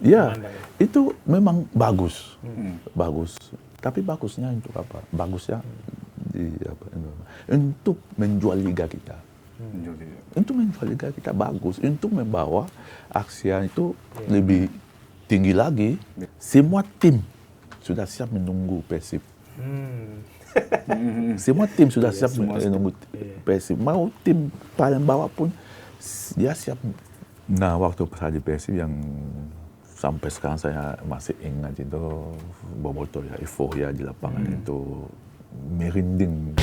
Ya, itu memang bagus, bagus. Tapi bagusnya untuk apa? Bagusnya untuk menjual liga kita. Untuk menjual liga kita bagus. Untuk membawa Aksia itu lebih tinggi lagi. Semua tim sudah siap menunggu Persib. Semua tim sudah siap menunggu Persib. Mau tim paling bawah pun dia siap. Nah, waktu saya di Persib yang sampai sekarang saya masih ingat itu Boboto ya, euforia di lapangan itu merinding.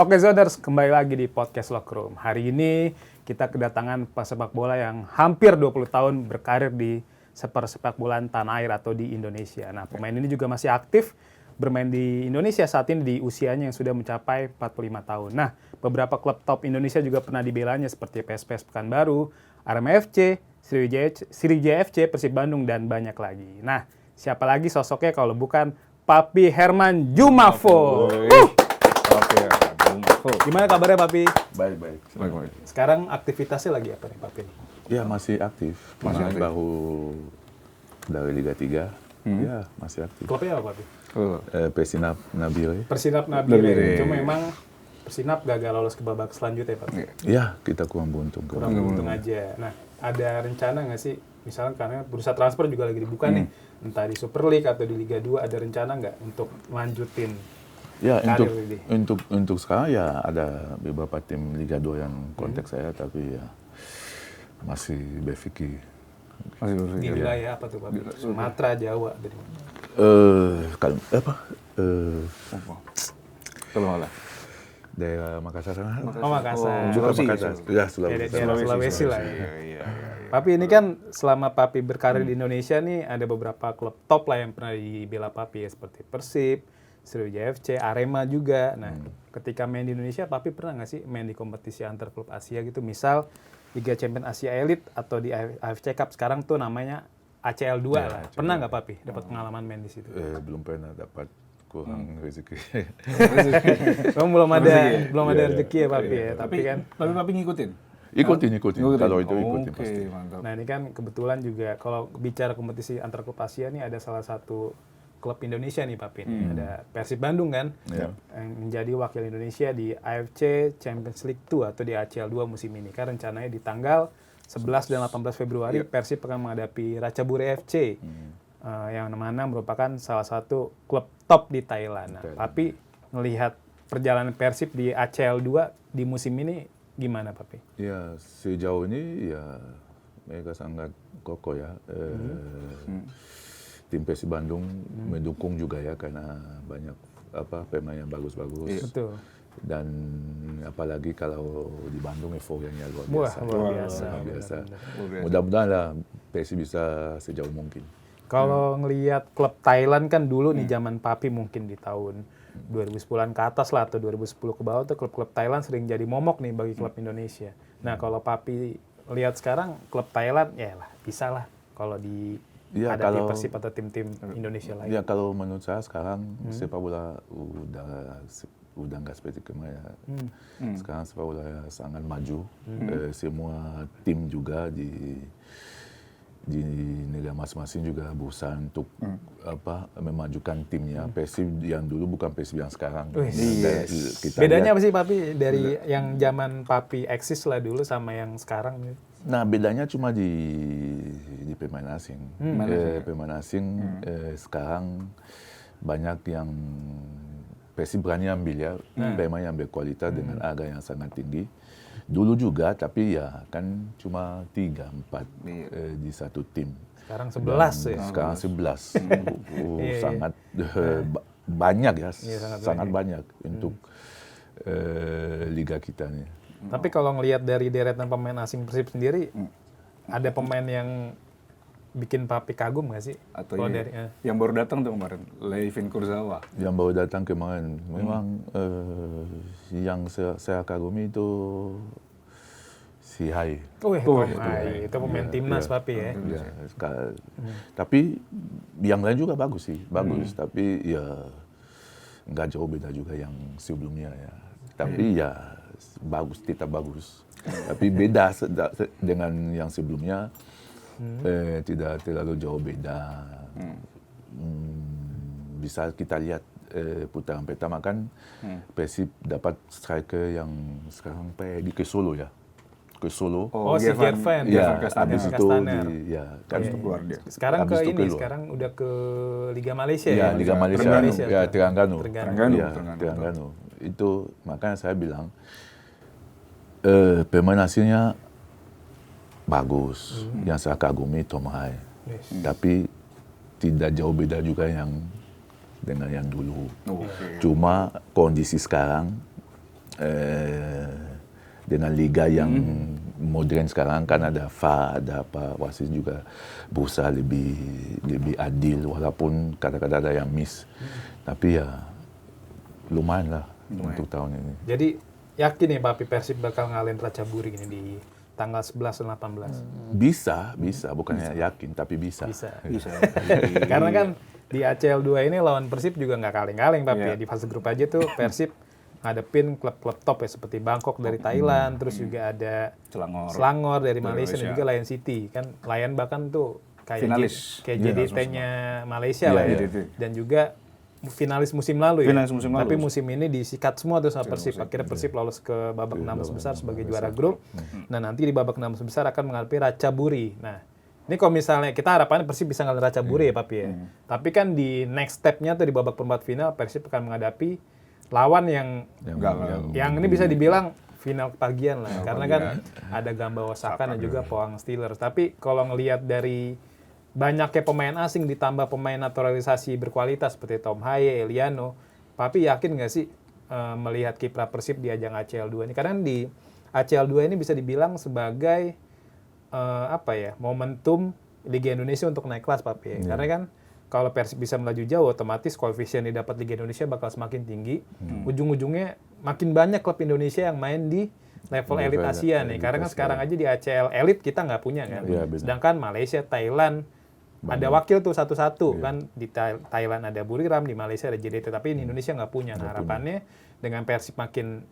Oke Zoders, kembali lagi di podcast Locker Room. Hari ini kita kedatangan pesepak bola yang hampir 20 tahun berkarir di sepak bolaan tanah air atau di Indonesia. Nah, pemain ini juga masih aktif bermain di Indonesia saat ini di usianya yang sudah mencapai 45 tahun. Nah, beberapa klub top Indonesia juga pernah dibelanya seperti PSPS Pekanbaru, Arema FC, Sriwijaya FC, Persib Bandung, dan banyak lagi. Nah, siapa lagi sosoknya kalau bukan Papi Herman Jumafo. Gimana kabarnya Papi? Baik. Sekarang aktivitasnya lagi apa nih Papi? Ya masih aktif. Kemarin baru dari Liga 3. Ya masih aktif. Klubnya apa Papi? Persinap Nabire. Persinap Nabire. Cuma memang Persinap gagal lolos ke babak selanjutnya Papi. Ya kita kurang beruntung. Kurang beruntung aja. Nah, ada rencana nggak sih? Misalnya karena bursa transfer juga lagi dibuka nih. Entah di Super League atau di Liga 2, ada rencana nggak untuk lanjutin? Ya, untuk sekarang ya ada beberapa tim Liga 2 yang kontak saya, tapi ya masih berpikir. Di wilayah apa tuh Pak? Sumatera, Jawa, dari mana? Kalau apa? Kalau malah Daerah Makassar sana. Oh, Makassar. Makassar. Ya, Sulawesi lah ya. Papi ini kan selama Papi berkarir di Indonesia nih ada beberapa klub top lah yang pernah dibela Papi ya, seperti Persib, Sriwijaya FC, Arema juga. Nah, ketika main di Indonesia, Papi pernah nggak sih main di kompetisi antar klub Asia gitu? Misal Liga Champions Asia Elite atau di AFC Cup, sekarang tuh namanya ACL 2 lah. Pernah nggak Papi dapat pengalaman main di situ? Belum pernah dapat, kurang rezeki. Belum ada rezeki ya Papi ya. Tapi kan Papi ngikutin? Ikutin. Kalau itu ikutin pasti. Mantap. Nah, ini kan kebetulan juga kalau bicara kompetisi antar klub Asia nih ada salah satu klub Indonesia nih Papi. Ada Persib Bandung kan, yang menjadi wakil Indonesia di AFC Champions League 2 atau di ACL 2 musim ini. Kan rencananya di tanggal 11 dan 18 Februari Persib akan menghadapi Ratchaburi FC, yang mana merupakan salah satu klub top di Thailand. Nah, Papi melihat perjalanan Persib di ACL 2 di musim ini gimana Papi? Ya, sejauh ini ya mereka sangat kokoh ya. Tim Persib Bandung mendukung juga ya, karena banyak pemain yang bagus-bagus. Betul. Dan apalagi kalau di Bandung euforianya luar biasa. Mudah-mudahan lah Persib bisa sejauh mungkin. Kalau ngelihat klub Thailand kan dulu nih zaman Papi mungkin di tahun 2010-an ke atas lah atau 2010 ke bawah tuh klub-klub Thailand sering jadi momok nih bagi klub Indonesia. Nah, kalau Papi lihat sekarang klub Thailand ya lah bisa lah kalau di hadapi Persib atau tim-tim Indonesia lain. Ya, kalau menurut saya sekarang sepak bola udah nggak seperti kemarin. Sekarang sepak bola sangat maju. Semua tim juga di negara masing-masing juga berusaha untuk memajukan timnya. Persib yang dulu bukan Persib yang sekarang. Bedanya apa sih Papi dari yang zaman Papi eksis lah dulu sama yang sekarang? Nah, bedanya cuma di pemain asing. Pemain asing sekarang banyak yang Persib berani ambil ya, pemain yang berkualitas dengan harga yang sangat tinggi. Dulu juga, tapi ya kan cuma 3-4 di satu tim. Sekarang 11 ya? Sekarang 11. Sangat banyak ya, sangat banyak untuk liga kita nih. Tapi kalau ngelihat dari deretan pemain asing Persib sendiri, ada pemain yang bikin Papi kagum nggak sih? Atau yang baru datang tuh kemarin, Levin Kurzawa. Yang baru datang kemarin, memang yang saya kagumi itu si Hai. Itu pemain timnas Papi ya. Tapi yang lain juga bagus sih, bagus. Tapi ya nggak jauh beda juga yang sebelumnya ya. tapi ya bagus, tetap bagus. Tapi beda dengan yang sebelumnya, tidak terlalu jauh beda. Bisa kita lihat putaran pertama kan Persib dapat striker yang sekarang pergi ke Solo ya. Ke Solo. Oh, si Gervan. Ya, Kastaner. habis itu kan keluar dia. Sekarang habis ke itu ini, keluar. sekarang udah ke Liga Malaysia Ya, ya? Liga Malaysia, ya Terengganu. Ya, Terengganu. Itu makanya saya bilang pemain asingnya bagus. Yang saya kagumi Tom Hai. Tapi tidak jauh beda juga dengan yang dulu. Cuma kondisi sekarang dengan liga yang modern sekarang kan ada VAR, ada apa, wasit juga berusaha lebih adil walaupun kadang-kadang ada yang miss. Tapi ya lumayan lah untuk tahun ini. Jadi yakin nih Papi Persib bakal ngalahin Ratchaburi ini di tanggal 11 dan 18? Bisa, bukannya yakin tapi bisa. Bisa. Karena kan di ACL 2 ini lawan Persib juga nggak kaleng-kaleng Papi ya. Di fase grup aja tuh Persib ngadepin klub-klub top ya seperti Bangkok dari Thailand, terus juga ada Selangor dari Malaysia dan juga Lion City. Kan Lion bahkan tuh kayak JDT-nya Malaysia lah ya. Dan juga finalis musim lalu ya. Tapi musim ini disikat semua tuh sama Persib. Akhirnya Persib lolos ke babak 16 besar sebagai juara grup. Nah, nanti di babak 16 besar akan menghadapi Ratchaburi. Nah, ini kalau misalnya kita harapannya Persib bisa ngalahin Ratchaburi ya Papi ya. Tapi kan di next step-nya tuh di babak perempat final Persib akan menghadapi lawan yang ini bisa dibilang final kepagian lah. Karena kan ada Gamba Osaka dan juga Pohang Steelers. Tapi kalau ngelihat dari banyaknya pemain asing ditambah pemain naturalisasi berkualitas seperti Tom Haye, Eliano, Papi yakin nggak sih melihat kiprah Persib di ajang ACL 2 ini? Karena di ACL 2 ini bisa dibilang sebagai momentum Liga Indonesia untuk naik kelas Papi. Karena kan kalau Persib bisa melaju jauh, otomatis koefisien yang didapat Liga Indonesia bakal semakin tinggi. Ujung-ujungnya makin banyak klub Indonesia yang main di level elit Asia nih. Karena kan sekarang aja di ACL elit kita nggak punya kan. Sedangkan Malaysia, Thailand, ada wakil tuh satu-satu kan. Di Thailand ada Buriram, di Malaysia ada JDT. Tapi di Indonesia nggak punya. Nah, harapannya dengan Persib makin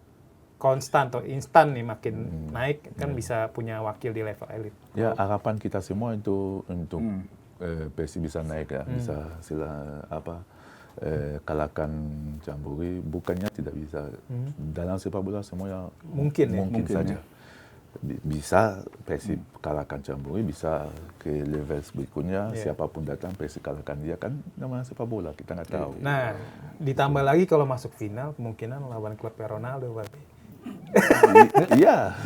konstan atau instan nih makin naik kan bisa punya wakil di level elit. Ya, harapan kita semua itu untuk Persib bisa naik ya, bisa kalahkan Jamboree, bukannya tidak bisa. Dalam sepak bola semuanya mungkin saja. Bisa Persib kalahkan Jamboree, bisa ke level berikutnya, siapapun datang Persib kalahkan dia, kan namanya sepak bola, kita nggak tahu. Nah, ditambah lagi kalau masuk final, kemungkinan lawan klubnya Ronaldo, Papi. Iya,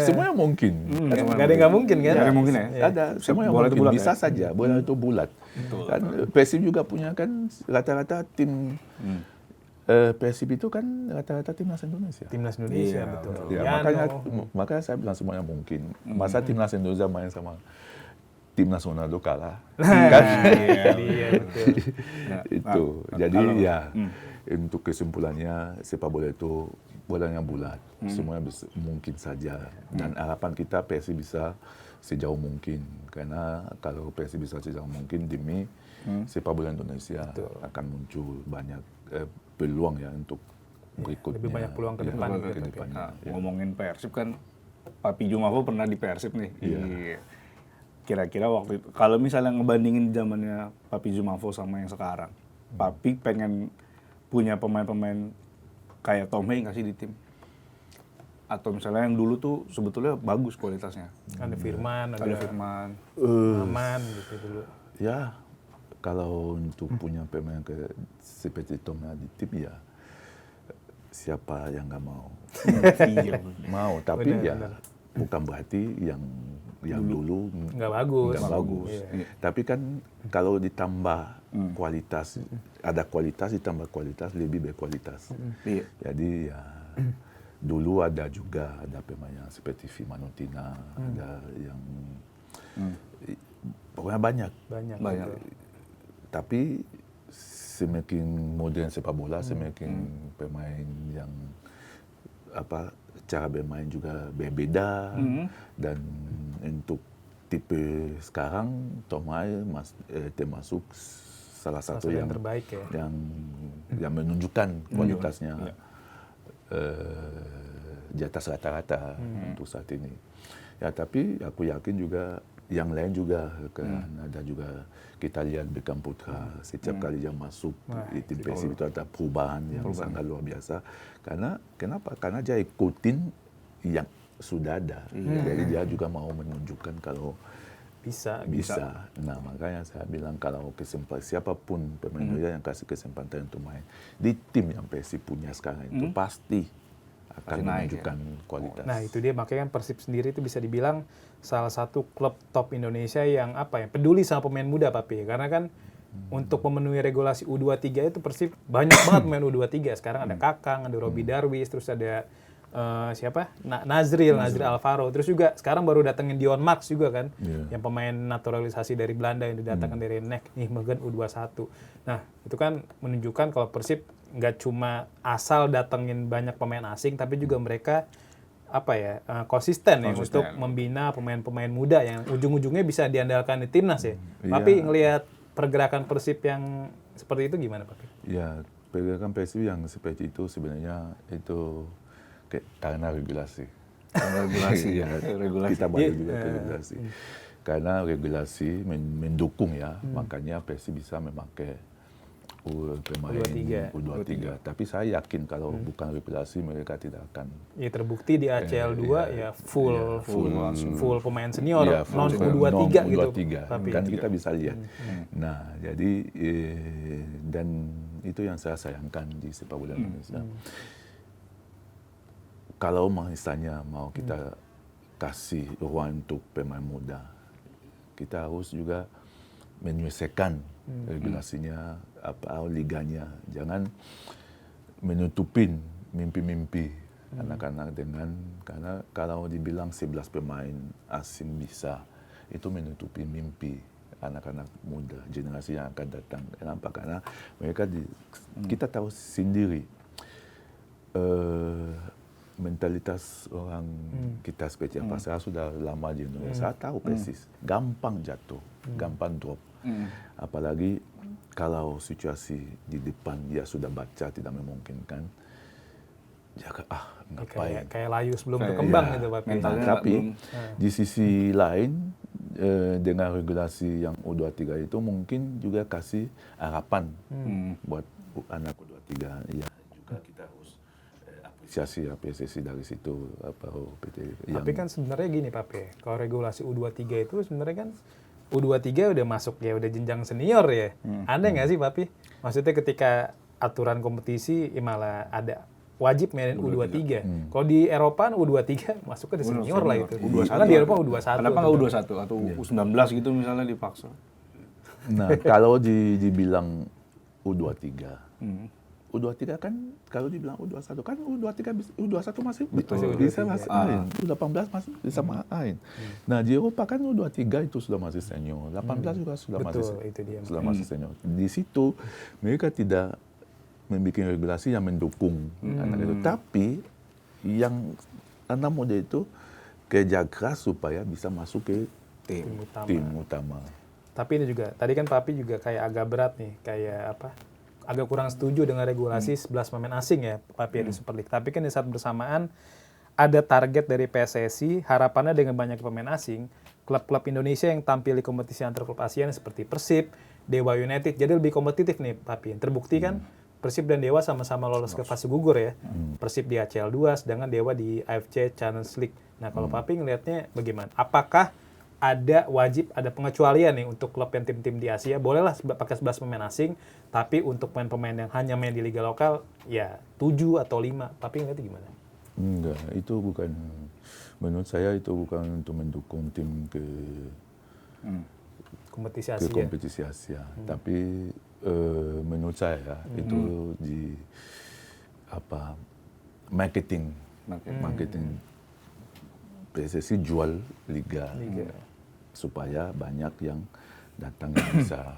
semuanya mungkin. Nggak ada yang nggak mungkin kan? Ada mungkin ya. Ada, semuanya mungkin. Bisa saja, bola itu bulat. Kan Persib juga punya kan rata-rata tim. Persib itu kan rata-rata timnas Indonesia. Timnas Indonesia, betul. Ya, makanya saya bilang semuanya mungkin. Masa timnas Indonesia main sama timnas Ronaldo kalah, kan? Iya, betul. Itu. Jadi ya, untuk kesimpulannya sepak bola itu bolanya bulat, semuanya mungkin saja. Dan harapan kita Persib bisa sejauh mungkin, karena kalau Persib bisa sejauh mungkin demi sepak bola Indonesia akan muncul banyak peluang ya untuk berikutnya. Lebih banyak peluang ke depan. Ngomongin Persib kan, Papi Jumafo pernah di Persib nih. Iya. Kira-kira waktu itu, kalau misalnya ngebandingin zamannya Papi Jumafo sama yang sekarang, Papi pengen punya pemain-pemain kayak Tom Haye nggak sih di tim? Atau misalnya yang dulu tuh sebetulnya bagus kualitasnya. Ada Firman, Aman gitu dulu. Ya, kalau untuk punya pemain seperti Tom Haye di tim ya, siapa yang nggak mau? Mau, tapi bener. Bukan berarti yang dulu nggak bagus. Iya. Tapi kan kalau ditambah kualitas, ada kualitas ditambah kualitas lebih berkualitas. Jadi ya dulu ada pemain yang seperti Firman Utina, ada yang pokoknya banyak. Tapi semakin modern sepak bola, semakin pemain yang cara bermain juga berbeda, dan untuk tipe sekarang Tom Haye termasuk salah satu yang terbaik ya, yang menunjukkan kualitasnya. di atas rata-rata untuk saat ini. Ya tapi aku yakin juga yang lain juga kan ada juga kita lihat Beckham Putra setiap kali dia masuk di tim Persib itu ada perubahan yang sangat luar biasa. Karena kenapa? Karena dia ikutin yang sudah ada. Jadi dia juga mau menunjukkan kalau bisa. Nah, makanya saya bilang kalau siapapun pemain muda yang kasih kesempatan untuk main di tim yang Persib punya sekarang itu pasti akan menunjukkan kualitas. Nah, itu dia makanya kan Persib sendiri itu bisa dibilang salah satu klub top Indonesia yang peduli sama pemain muda, Papi. Karena kan untuk memenuhi regulasi U23 itu Persib banyak banget pemain U23. Sekarang ada Kakang, ada Robi Darwis, terus ada Nazril Alvaro. Terus juga sekarang baru datengin Dion Marks juga kan, yang pemain naturalisasi dari Belanda yang didatangkan dari NEC Nijmegen U21. Nah, itu kan menunjukkan kalau Persib nggak cuma asal datengin banyak pemain asing, tapi juga mereka konsisten ya untuk membina pemain-pemain muda yang ujung-ujungnya bisa diandalkan di timnas ya. Tapi ngelihat pergerakan Persib yang seperti itu gimana, Pak? Ya, pergerakan Persib yang seperti itu sebenarnya itu karena regulasi. Kita balik juga ke regulasi. Karena regulasi mendukung ya, makanya Persib bisa memakai pemain U23. Tapi saya yakin kalau bukan regulasi mereka tidak akan. Ya terbukti di ACL 2 full pemain senior, non U23 gitu. Kan kita bisa lihat. Nah, jadi dan itu yang saya sayangkan di sepak bola Indonesia. Kalau misalnya mau kita kasih ruang untuk pemain muda, kita harus juga menyelesaikan regulasinya, liganya. Jangan menutupin mimpi-mimpi anak-anak karena kalau dibilang 11 pemain asing bisa, itu menutupi mimpi anak-anak muda, generasi yang akan datang. Kenapa? Karena mereka kita tahu sendiri mentalitas orang kita seperti apa. Saya sudah lama di Indonesia, saya tahu persis. Gampang jatuh, gampang drop. Apalagi kalau situasi di depan dia sudah baca tidak memungkinkan. Ngapain? Kayak layu sebelum berkembang gitu, Pak. Tapi di sisi lain dengan regulasi yang U23 itu mungkin juga kasih harapan buat anak U23. Ya juga kita harus apresiasi dari situ PT. Tapi kan sebenarnya gini, Pak, kalau regulasi U23 itu sebenarnya kan U23 udah masuk ya, udah jenjang senior ya. Aneh nggak sih, Papi? Maksudnya ketika aturan kompetisi malah ada wajib mainin U23. Kalau di Eropa U23 masuknya di senior lah itu. Karena di Eropa U21. Kenapa nggak U21 atau U19 gitu misalnya dipaksa? Nah, kalau dibilang U23, U23 kan kalau dibilang U21 kan U21 masih bisa main, U18 masih bisa main. Nah, di Eropa kan U23 itu sudah masih senior, 18 juga sudah masih senior. Di situ mereka tidak membuat regulasi yang mendukung anak itu, tapi yang anak muda itu kerja keras supaya bisa masuk ke tim utama. Tapi ini juga, tadi kan Papi juga kayak agak berat nih, agak kurang setuju dengan regulasi 11 pemain asing ya, Papi di Super League. Tapi kan di saat bersamaan ada target dari PSSI, harapannya dengan banyak pemain asing, klub-klub Indonesia yang tampil di kompetisi antar klub ASEAN seperti Persib, Dewa United, jadi lebih kompetitif nih, Papi. Terbukti kan Persib dan Dewa sama-sama lolos ke fase gugur ya. Persib di ACL 2, sedangkan Dewa di AFC Challenge League. Nah, kalau Papi ngelihatnya bagaimana? Apakah ada pengecualian nih untuk klub yang tim-tim di Asia, bolehlah pakai 11 pemain asing, tapi untuk pemain-pemain yang hanya main di liga lokal, ya 7 atau 5. Tapi ngeliatnya gimana? Enggak, itu bukan, menurut saya itu bukan untuk mendukung tim ke kompetisi Asia. Tapi menurut saya itu di marketing. PSSI jual liga. Supaya banyak yang datang yang bisa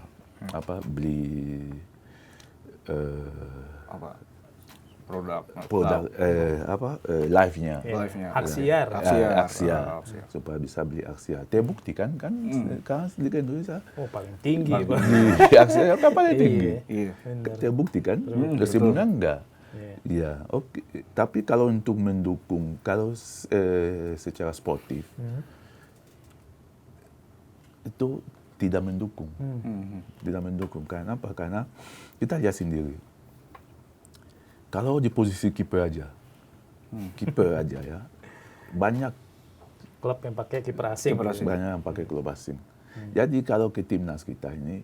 beli produk live-nya. Hak siar. Supaya bisa beli hak siar. Terbukti kan Liga Indonesia paling tinggi. Hak siar kan paling tinggi. Terbukti kan? Sebelumnya enggak. Ya, oke. Tapi kalau untuk mendukung, kalau secara sportif, itu tidak mendukung. Tidak mendukung. Karena apa? Karena kita lihat sendiri. Kalau di posisi kiper aja ya, banyak Klub yang pakai kiper asing. banyak yang pakai klub asing. Jadi kalau ke timnas kita ini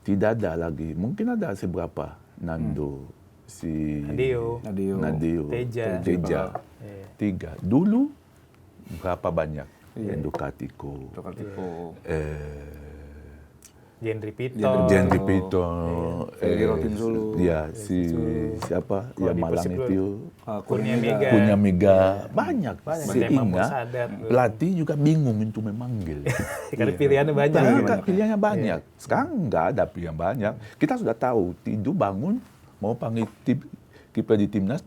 tidak ada lagi, mungkin ada seberapa Nando, si Nadio, Teja. Tiga. Dulu berapa banyak? Endokatiko, Jendri Pito. Jendri Pito, Rotinzulu. ya siapa Kalau yang di Malang Persib itu, Kurnia Mega, banyak. Demam Sehingga Sadat. pelatih juga bingung untuk memanggil. Karena pilihannya banyak. Karena pilihannya banyak. Sekarang nggak ada pilihan banyak. Kita sudah tahu, Tidu bangun mau panggil kiper di timnas,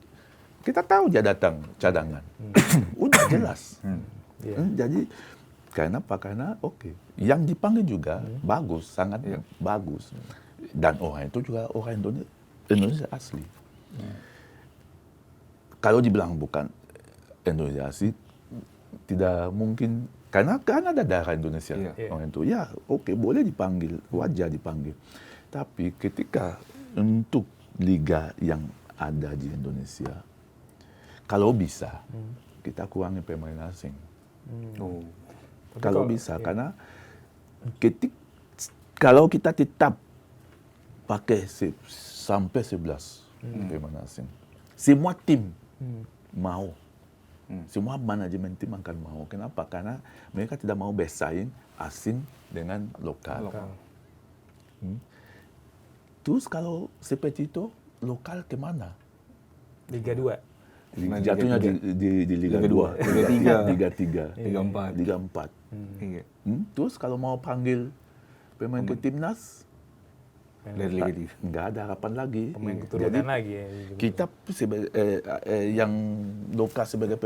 kita tahu dia datang cadangan. Udah jelas. Jadi karena oke. Yang dipanggil juga bagus, sangat bagus. Dan orang itu juga orang Indonesia asli. Kalau dibilang bukan Indonesia asli, tidak mungkin. Karena ada darah Indonesia orang itu. Ya, oke, boleh dipanggil, wajar dipanggil. Tapi ketika untuk liga yang ada di Indonesia, kalau bisa, kita kurangi pemain asing. Kalau bisa, karena kalau kita tetap pakai sampai 11 pemain asing, semua tim mau. Semua manajemen tim akan mau. Kenapa? Karena mereka tidak mau bersaing asing dengan lokal. Terus kalau seperti itu, lokal kemana? Liga 2. Jatuhnya di Liga 2, Liga 3, Liga 4. Terus kalau mau panggil pemain ke timnas, nggak ada harapan lagi. Pemain keturunan lagi ya. Kita yang lokal sebagai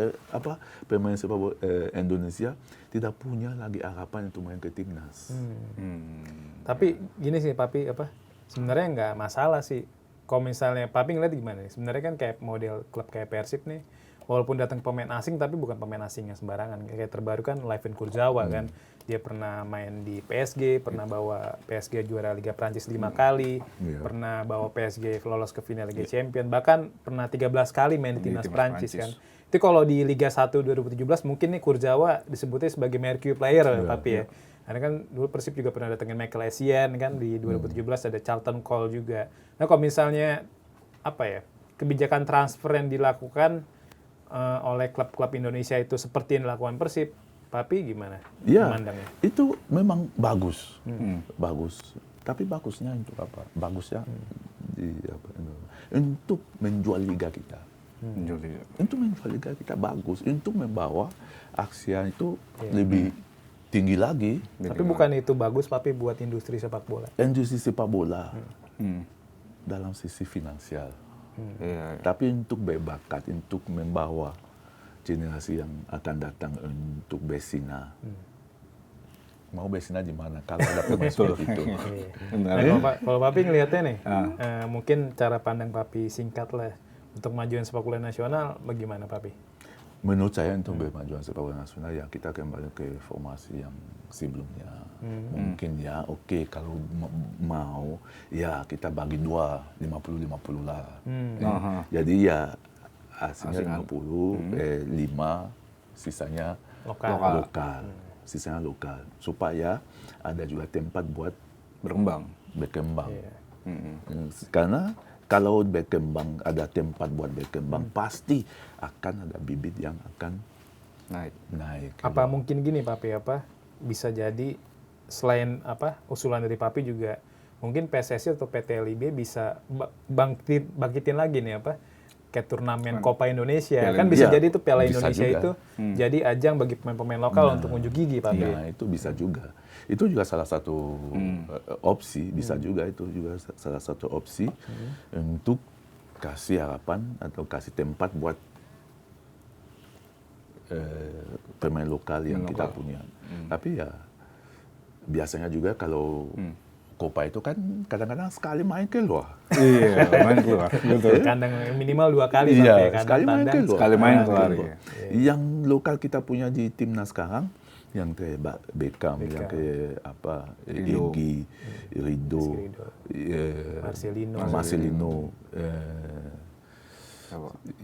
pemain sepak bola Indonesia tidak punya lagi harapan untuk main ke timnas. Tapi gini sih Papi, sebenarnya nggak masalah sih. Kalau misalnya Papi ngeliat gimana nih? Sebenarnya kan kayak model klub kayak Persib nih, walaupun datang pemain asing tapi bukan pemain asing yang sembarangan. Kayak terbaru kan Layvin Kurzawa kan, dia pernah main di PSG, pernah bawa PSG juara Liga Prancis 5 kali, pernah bawa PSG lolos ke final Liga Champions, bahkan pernah 13 kali main di timnas Prancis kan. Itu kalau di Liga 1 2017 mungkin nih Kurzawa disebutnya sebagai Mercury player Papi ya. Karena kan dulu Persib juga pernah datengin Michael Essien kan, di 2017 ada Charlton Cole juga. Nah kalau misalnya kebijakan transfer yang dilakukan oleh klub-klub Indonesia itu seperti yang dilakukan Persib, Papi gimana memandangnya? Itu memang bagus, bagus. Tapi bagusnya untuk apa? Bagusnya untuk menjual liga kita. Untuk menjual liga kita bagus, untuk membawa Asia itu lebih tinggi lagi. Tapi bukan itu bagus, Papi, buat industri sepak bola? Industri sepak bola dalam sisi finansial. Tapi untuk berbakat, untuk membawa generasi yang akan datang untuk bersinar. Mau bersinar di mana? Kalau ada pemain seperti itu. Kalau Papi ngelihatnya nih, mungkin cara pandang Papi singkat lah untuk majuan sepak bola nasional, bagaimana Papi? Menurut saya untuk bermajuan sepak bola nasional ya kita kembali ke formasi yang sebelumnya. Mungkin ya oke, kalau mau ya kita bagi 50-50 lah. Jadi ya asingnya 50, 5 sisanya lokal. Sisanya lokal. Supaya ada juga tempat buat berkembang. Karena kalau berkembang, ada tempat buat berkembang, pasti akan ada bibit yang akan naik. Apa mungkin gini Papi, bisa jadi selain usulan dari Papi juga mungkin PSSI atau PT LIB bisa bangkitin lagi nih kayak turnamen Copa Indonesia. Kan bisa jadi itu Piala Indonesia juga. Itu jadi ajang bagi pemain-pemain lokal untuk unjuk gigi Papi. Nah, itu bisa juga. Itu juga salah satu opsi, bisa juga itu juga salah satu opsi untuk kasih harapan atau kasih tempat buat pemain lokal yang kita punya. Tapi ya biasanya juga kalau Copa itu kan kadang-kadang sekali main keluar. Iya, main keluar. Betul. Kandang minimal 2 kali Iya, Pak, ya, sekali main tandang. keluar. Sekali main Ah, keluar, keluar. Yang lokal kita punya di timnas sekarang, yang kayak Beckham, yang kayak Rido. Egy, Rido, Marcelino,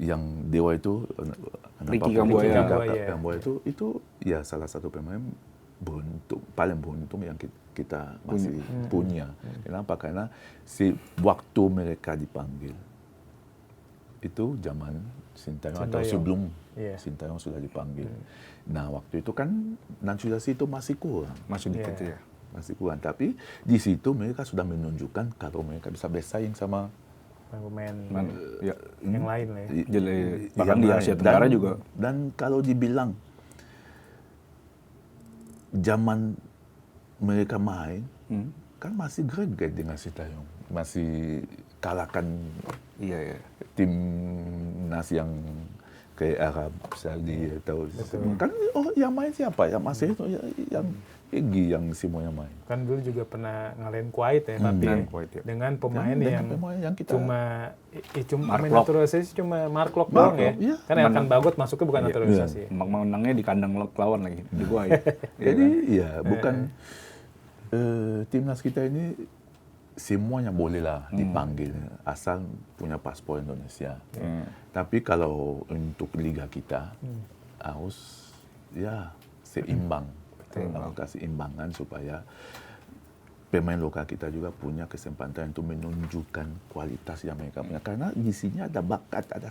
yang Dewa itu, Ricky Kambuaya itu ya salah satu pemain paling beruntung yang kita masih punya. Kenapa? Karena waktu mereka dipanggil itu zaman Sintayong atau sebelum Sintayong sudah dipanggil. Nah, waktu itu kan naturalisasi itu masih kurang. Masih dikit ya. Masih kurang. Tapi di situ mereka sudah menunjukkan kalau mereka bisa bersaing sama pemain Ya. yang lain lah ya. Jadi bahkan di Asia Tenggara juga. Dan kalau dibilang zaman mereka main, kan masih greget dengan Sintayong. Masih kalahkan timnas yang kayak Arab Saudi atau kan yang main siapa? Yang masih itu yang Egy yang semuanya main. Kan dulu juga pernah ngalahin Kuwait ya, tapi dengan pemain yang kita cuma main naturalisasi cuma Mark Lok doang ya. Iya. Kan Elkan Bagot masuknya bukan naturalisasi. Menangnya di kandang lawan lagi di gua ya. Jadi ya bukan timnas kita ini semuanya bolehlah dipanggil asal punya paspor Indonesia. Tapi kalau untuk liga kita harus ya seimbang. Kasih imbangan supaya pemain lokal kita juga punya kesempatan untuk menunjukkan kualitas yang mereka punya. Karena di sini ada bakat, ada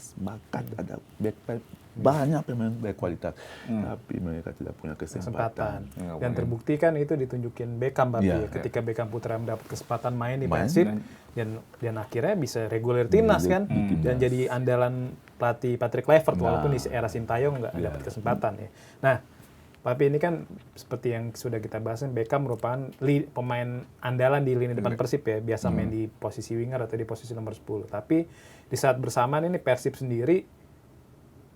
banyak pemain berkualitas, tapi mereka tidak punya kesempatan. Dan terbukti kan itu ditunjukin Beckham ketika Beckham Putra mendapat kesempatan main di Persib dan akhirnya bisa reguler timnas kan dan jadi andalan pelatih Patrick Kluivert walaupun di era Sintayong nggak dapat kesempatan ya. Nah, Papi ini kan seperti yang sudah kita bahas, Beckham merupakan pemain andalan di lini depan Persib ya, biasa main di posisi winger atau di posisi nomor 10. Tapi di saat bersamaan ini Persib sendiri,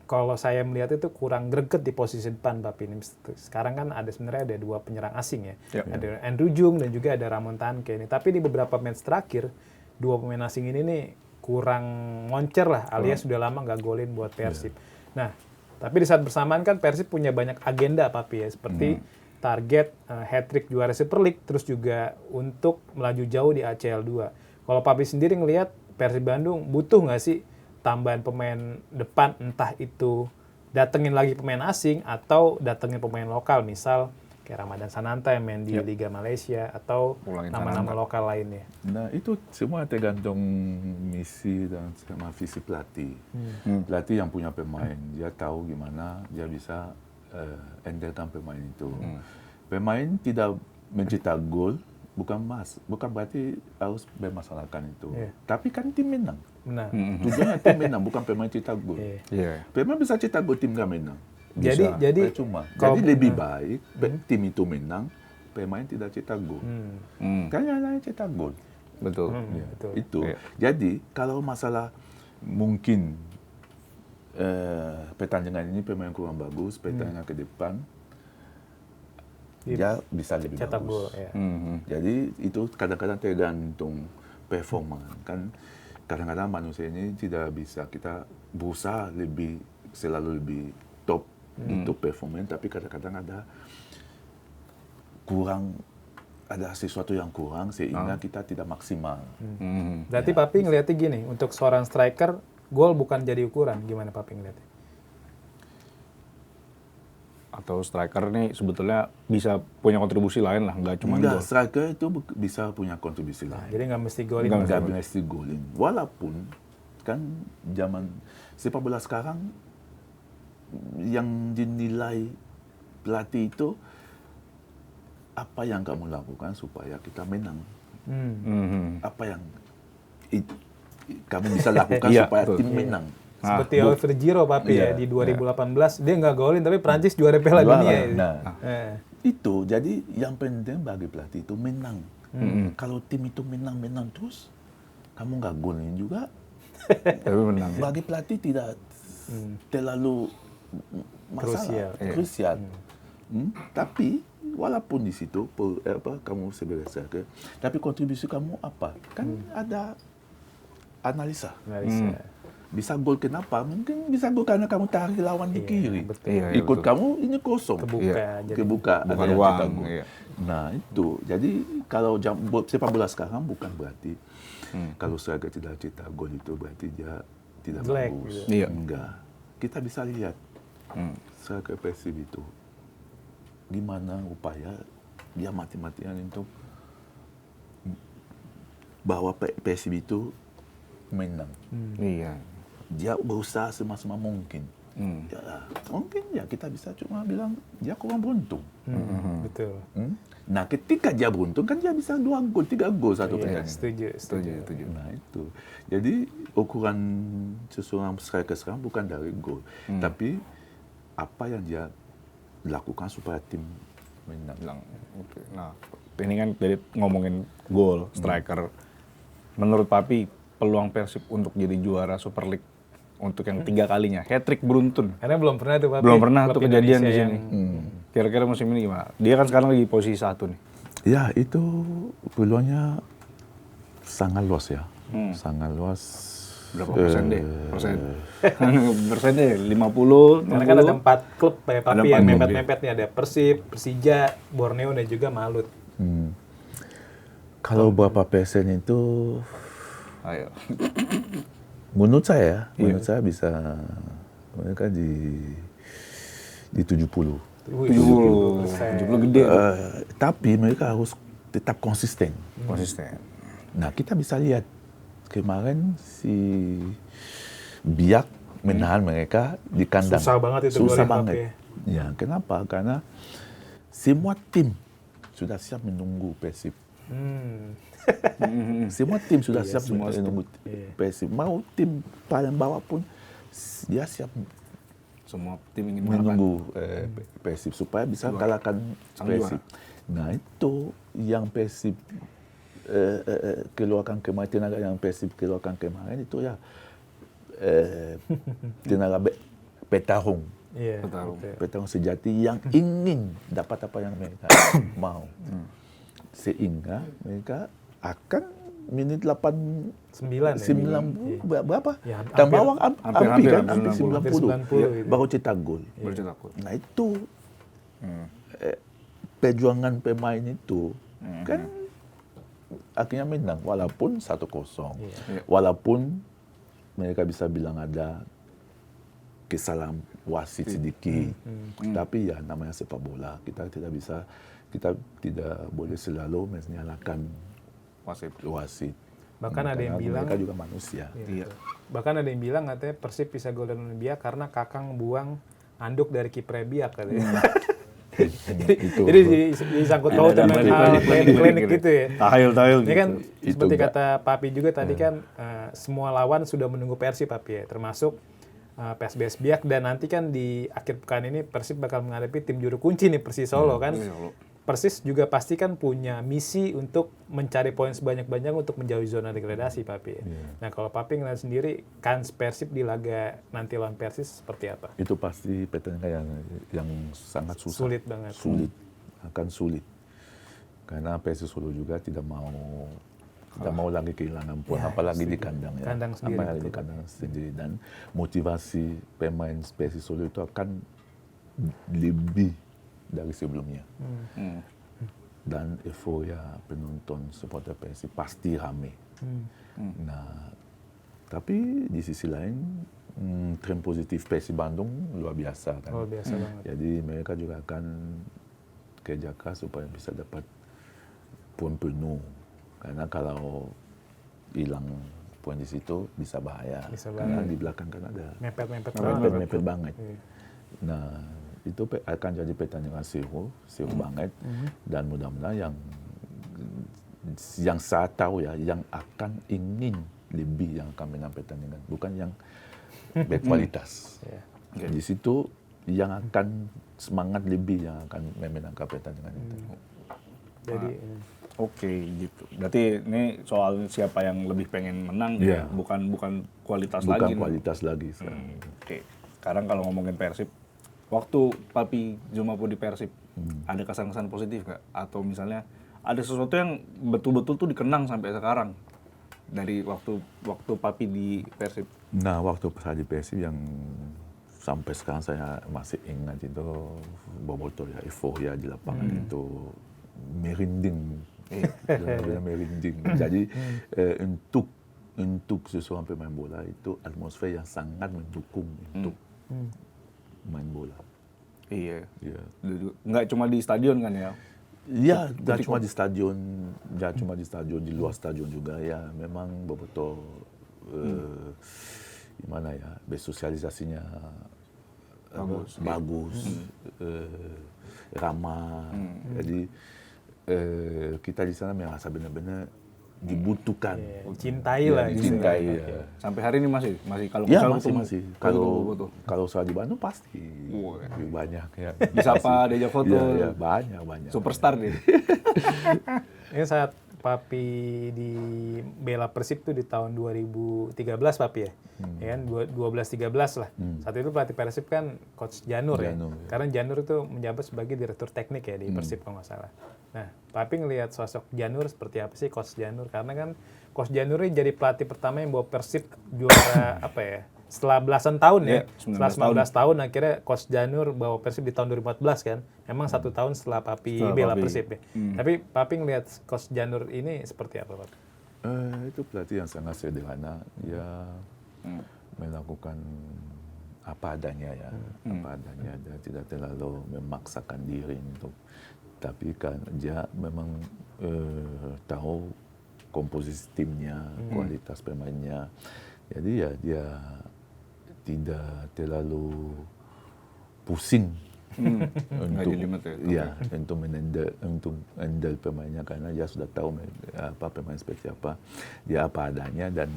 kalau saya melihat itu kurang greget di posisi depan, Papi. Ini sekarang kan sebenarnya ada 2 penyerang asing ya, ada Andrew Jung dan juga ada Ramon Tanke ini. Tapi di beberapa match terakhir, 2 pemain asing ini nih kurang moncer lah, alias sudah lama nggak golin buat Persib. Nah, tapi di saat bersamaan kan Persib punya banyak agenda, Papi ya, seperti target hat-trick juara Super League, terus juga untuk melaju jauh di ACL 2. Kalau Papi sendiri ngelihat Persib Bandung butuh nggak sih tambahan pemain depan, entah itu datengin lagi pemain asing atau datengin pemain lokal, misal kayak Ramadan Sananta yang main di Liga Malaysia atau nama-nama lokal lainnya. Nah, itu semua tergantung misi dan sama visi pelatih. Pelatih yang punya pemain, dia tahu gimana dia bisa handlekan pemain itu. Pemain tidak mencetak gol, bukan berarti harus bermasalahkan itu. Tapi kan tim menang. Tujuannya tim menang, bukan pemain cetak gol. Pemain bisa cetak gol, tim nggak menang. Jadi lebih baik tim itu menang, pemain tidak cetak gol. Kan yang lain cetak gol. Betul. Itu. Jadi kalau masalah mungkin pertandingan ini pemain kurang bagus, pertandingan ke depan dia bisa lebih cetak bagus. Gol, ya. Jadi itu kadang-kadang tergantung performa. Kan kadang-kadang manusia ini tidak bisa, kita berusaha selalu lebih top untuk performance, tapi kadang-kadang ada sesuatu yang kurang sehingga kita tidak maksimal. Berarti Papi ngeliatnya gini, untuk seorang striker, gol bukan jadi ukuran. Gimana Papi ngeliatnya? Atau striker nih sebetulnya bisa punya kontribusi lain lah, nggak cuma gol. Striker itu bisa punya kontribusi lain. Jadi nggak mesti golin. Nggak mesti golin. Walaupun kan zaman sepak bola sekarang yang dinilai pelatih itu apa yang kamu lakukan supaya kita menang. Apa yang kamu bisa lakukan supaya tim menang. Seperti Oliver Giroud, Papi ya, di 2018 dia nggak golin tapi Prancis juara Piala Dunia. Itu jadi yang penting bagi pelatih itu menang. Kalau tim itu menang terus, kamu nggak golin juga. Tapi menang. Bagi pelatih tidak terlalu masalah, krusial. Tapi walaupun di situ kamu sebagai striker, tapi kontribusi kamu apa? Kan ada analisa. Bisa gol kenapa? Mungkin bisa gol karena kamu tarik lawan di kiri. Ikut kamu ini kosong. Kebuka. Bukan ada yang ruang. cetak gol. Nah itu. Jadi kalau sepak bola sekarang bukan berarti kalau striker tidak cetak gol itu berarti dia tidak bagus. Enggak. Kita bisa lihat striker Persib itu gimana upaya dia mati-matian untuk bawa Persib itu menang. Dia berusaha semaksimal mungkin. Ya, mungkin ya kita bisa cuma bilang dia kurang beruntung. Betul. Nah ketika dia beruntung kan dia bisa 2 gol, 3 gol satu pertandingan. Setuju. Nah itu. Jadi ukuran seseorang striker sekarang bukan dari gol, tapi apa yang dia lakukan supaya tim menang. Nah, ini kan dari ngomongin gol, striker. Menurut Papi, peluang Persib untuk jadi juara Super League untuk yang 3 kalinya, hat-trick beruntun. Karena belum pernah tuh Papi. Belum pernah tuh kejadian di Indonesia sini. Kira-kira musim ini gimana? Dia kan sekarang lagi posisi 1 nih. Ya itu peluangnya sangat luas ya. Sangat luas. Berapa persen deh? Persen deh, 50, 60. Karena kan ada 4 klub kayak Papi yang 4 klub, mepet-mepet nih, ada Persib, Persija, Borneo dan juga Malut. Kalau berapa persen itu, Ayo. menurut saya bisa mereka di 70. 70 gede. Tapi mereka harus tetap konsisten. Nah kita bisa lihat kemarin si Biak menahan mereka di kandang. Susah banget itu. Susah banget. Ya, kenapa? Karena semua tim sudah siap menunggu Persib. Semua tim sudah siap menunggu Persib. Mau tim paling bawah pun dia siap Semua tim ingin menunggu Persib supaya bisa kalahkan Persib. Nah itu yang Persib keluarkan kemarin, tenaga yang Persib keluarkan kemarin itu ya tenaga petarung. Petarung sejati yang ingin dapat apa yang mereka mau. Sehingga mereka akan menit 89 berapa? Ya, Tambah hampir 90 baru cetak gol. Nah itu perjuangan pemain itu kan akhirnya menang walaupun 1-0. Walaupun mereka bisa bilang ada kesalahan wasit sedikit. Tapi ya namanya sepak bola, kita tidak boleh selalu menyalahkan wasit. Bahkan ada yang bilang mereka juga manusia. Bahkan ada yang bilang katanya Persib bisa golden Biak karena Kakang buang anduk dari kiper Biak katanya. Jadi disangkut paut sama klinik gitu ya. Tahayul Ini kan gitu. seperti kata Papi juga tadi kan semua lawan sudah menunggu Persib Papi ya, termasuk PSBS Biak, dan nanti kan di akhir pekan ini Persib bakal menghadapi tim juru kunci nih Persis Solo kan. Persis juga pasti kan punya misi untuk mencari poin sebanyak-banyak untuk menjauhi zona degradasi Papi. Nah kalau Papi ngeliat sendiri kans Persib di laga nanti lawan Persis seperti apa? Itu pasti pertandingan yang sangat susah. Sulit banget. Akan sulit. Karena Persis Solo juga tidak mau lagi kehilangan poin, apalagi di kandang ya. Apalagi di kandang sendiri, dan motivasi pemain Persis Solo itu akan lebih dari sebelumnya. Dan euforia penonton supporter Persib pasti rame. Nah, tapi di sisi lain tren positif Persib Bandung luar biasa kan. Luar biasa banget. Jadi mereka juga akan kerja keras supaya bisa dapat poin penuh. Karena kalau hilang poin di situ bisa bahaya. Karena di belakang kan ada mepet banget. Nah, itu akan jadi pertandingan seru banget, dan mudah-mudahan yang saya tahu ya, yang akan ingin lebih yang akan menang pertandingan, bukan yang berkualitas. Di situ yang akan semangat lebih yang akan memenangkan pertandingan itu. Jadi Oke, gitu. Berarti ini soal siapa yang lebih pengen menang, ya, bukan kualitas lagi. Bukan kualitas lagi. Oke. Sekarang kalau ngomongin Persib, waktu Papi Jumapo di Persib, ada kesan-kesan positif nggak? Atau misalnya ada sesuatu yang betul-betul tuh dikenang sampai sekarang dari waktu Papi di Persib? Nah, waktu saya di Persib yang sampai sekarang saya masih ingat itu Boboto ya, euforia di lapangan itu merinding. Benar-benar merinding. Jadi untuk seseorang pemain bola itu atmosfer yang sangat mendukung untuk main bola. Iya. Ya. Nggak cuma di stadion kan ya? Ya, nggak cuma di stadion, di luar stadion juga ya. Memang Boboto gimana ya, bersosialisasinya bagus, ramah. Jadi kita di sana merasa benar-benar dibutuhkan, Cintai lah gitu. dicintai. Ya. Sampai hari ini masih kalau Ya, misalnya masih. Kalau saya di Bandung pasti lebih banyak ya. disapa, diajak foto, Ya, banyak. superstar deh. Ini saat Papi di bela Persib tuh di tahun 2013 Papi ya. Ya kan 12-13 lah. Saat itu pelatih Persib kan Coach Janur ya. Karena Janur itu menjabat sebagai direktur teknik ya di Persib kalau nggak salah. Nah, Papi ngelihat sosok Janur seperti apa sih Coach Janur? Karena kan Coach Janur ini jadi pelatih pertama yang bawa Persib juara apa ya? Setelah belasan tahun ya, setelah 19 tahun akhirnya Coach Janur bawa Persib di tahun 2014 kan. Emang 1 tahun setelah Papi bela Persib ya. Tapi Papi ngelihat Coach Janur ini seperti apa, Papi? Itu pelatih yang sangat sederhana. Dia melakukan apa adanya ya, apa adanya. Dia tidak terlalu memaksakan diri untuk. Tapi kan dia memang tahu komposisi timnya, kualitas pemainnya. Jadi ya dia tidak terlalu pusing untuk handle pemainnya karena dia sudah tahu apa pemain seperti apa, dia apa adanya dan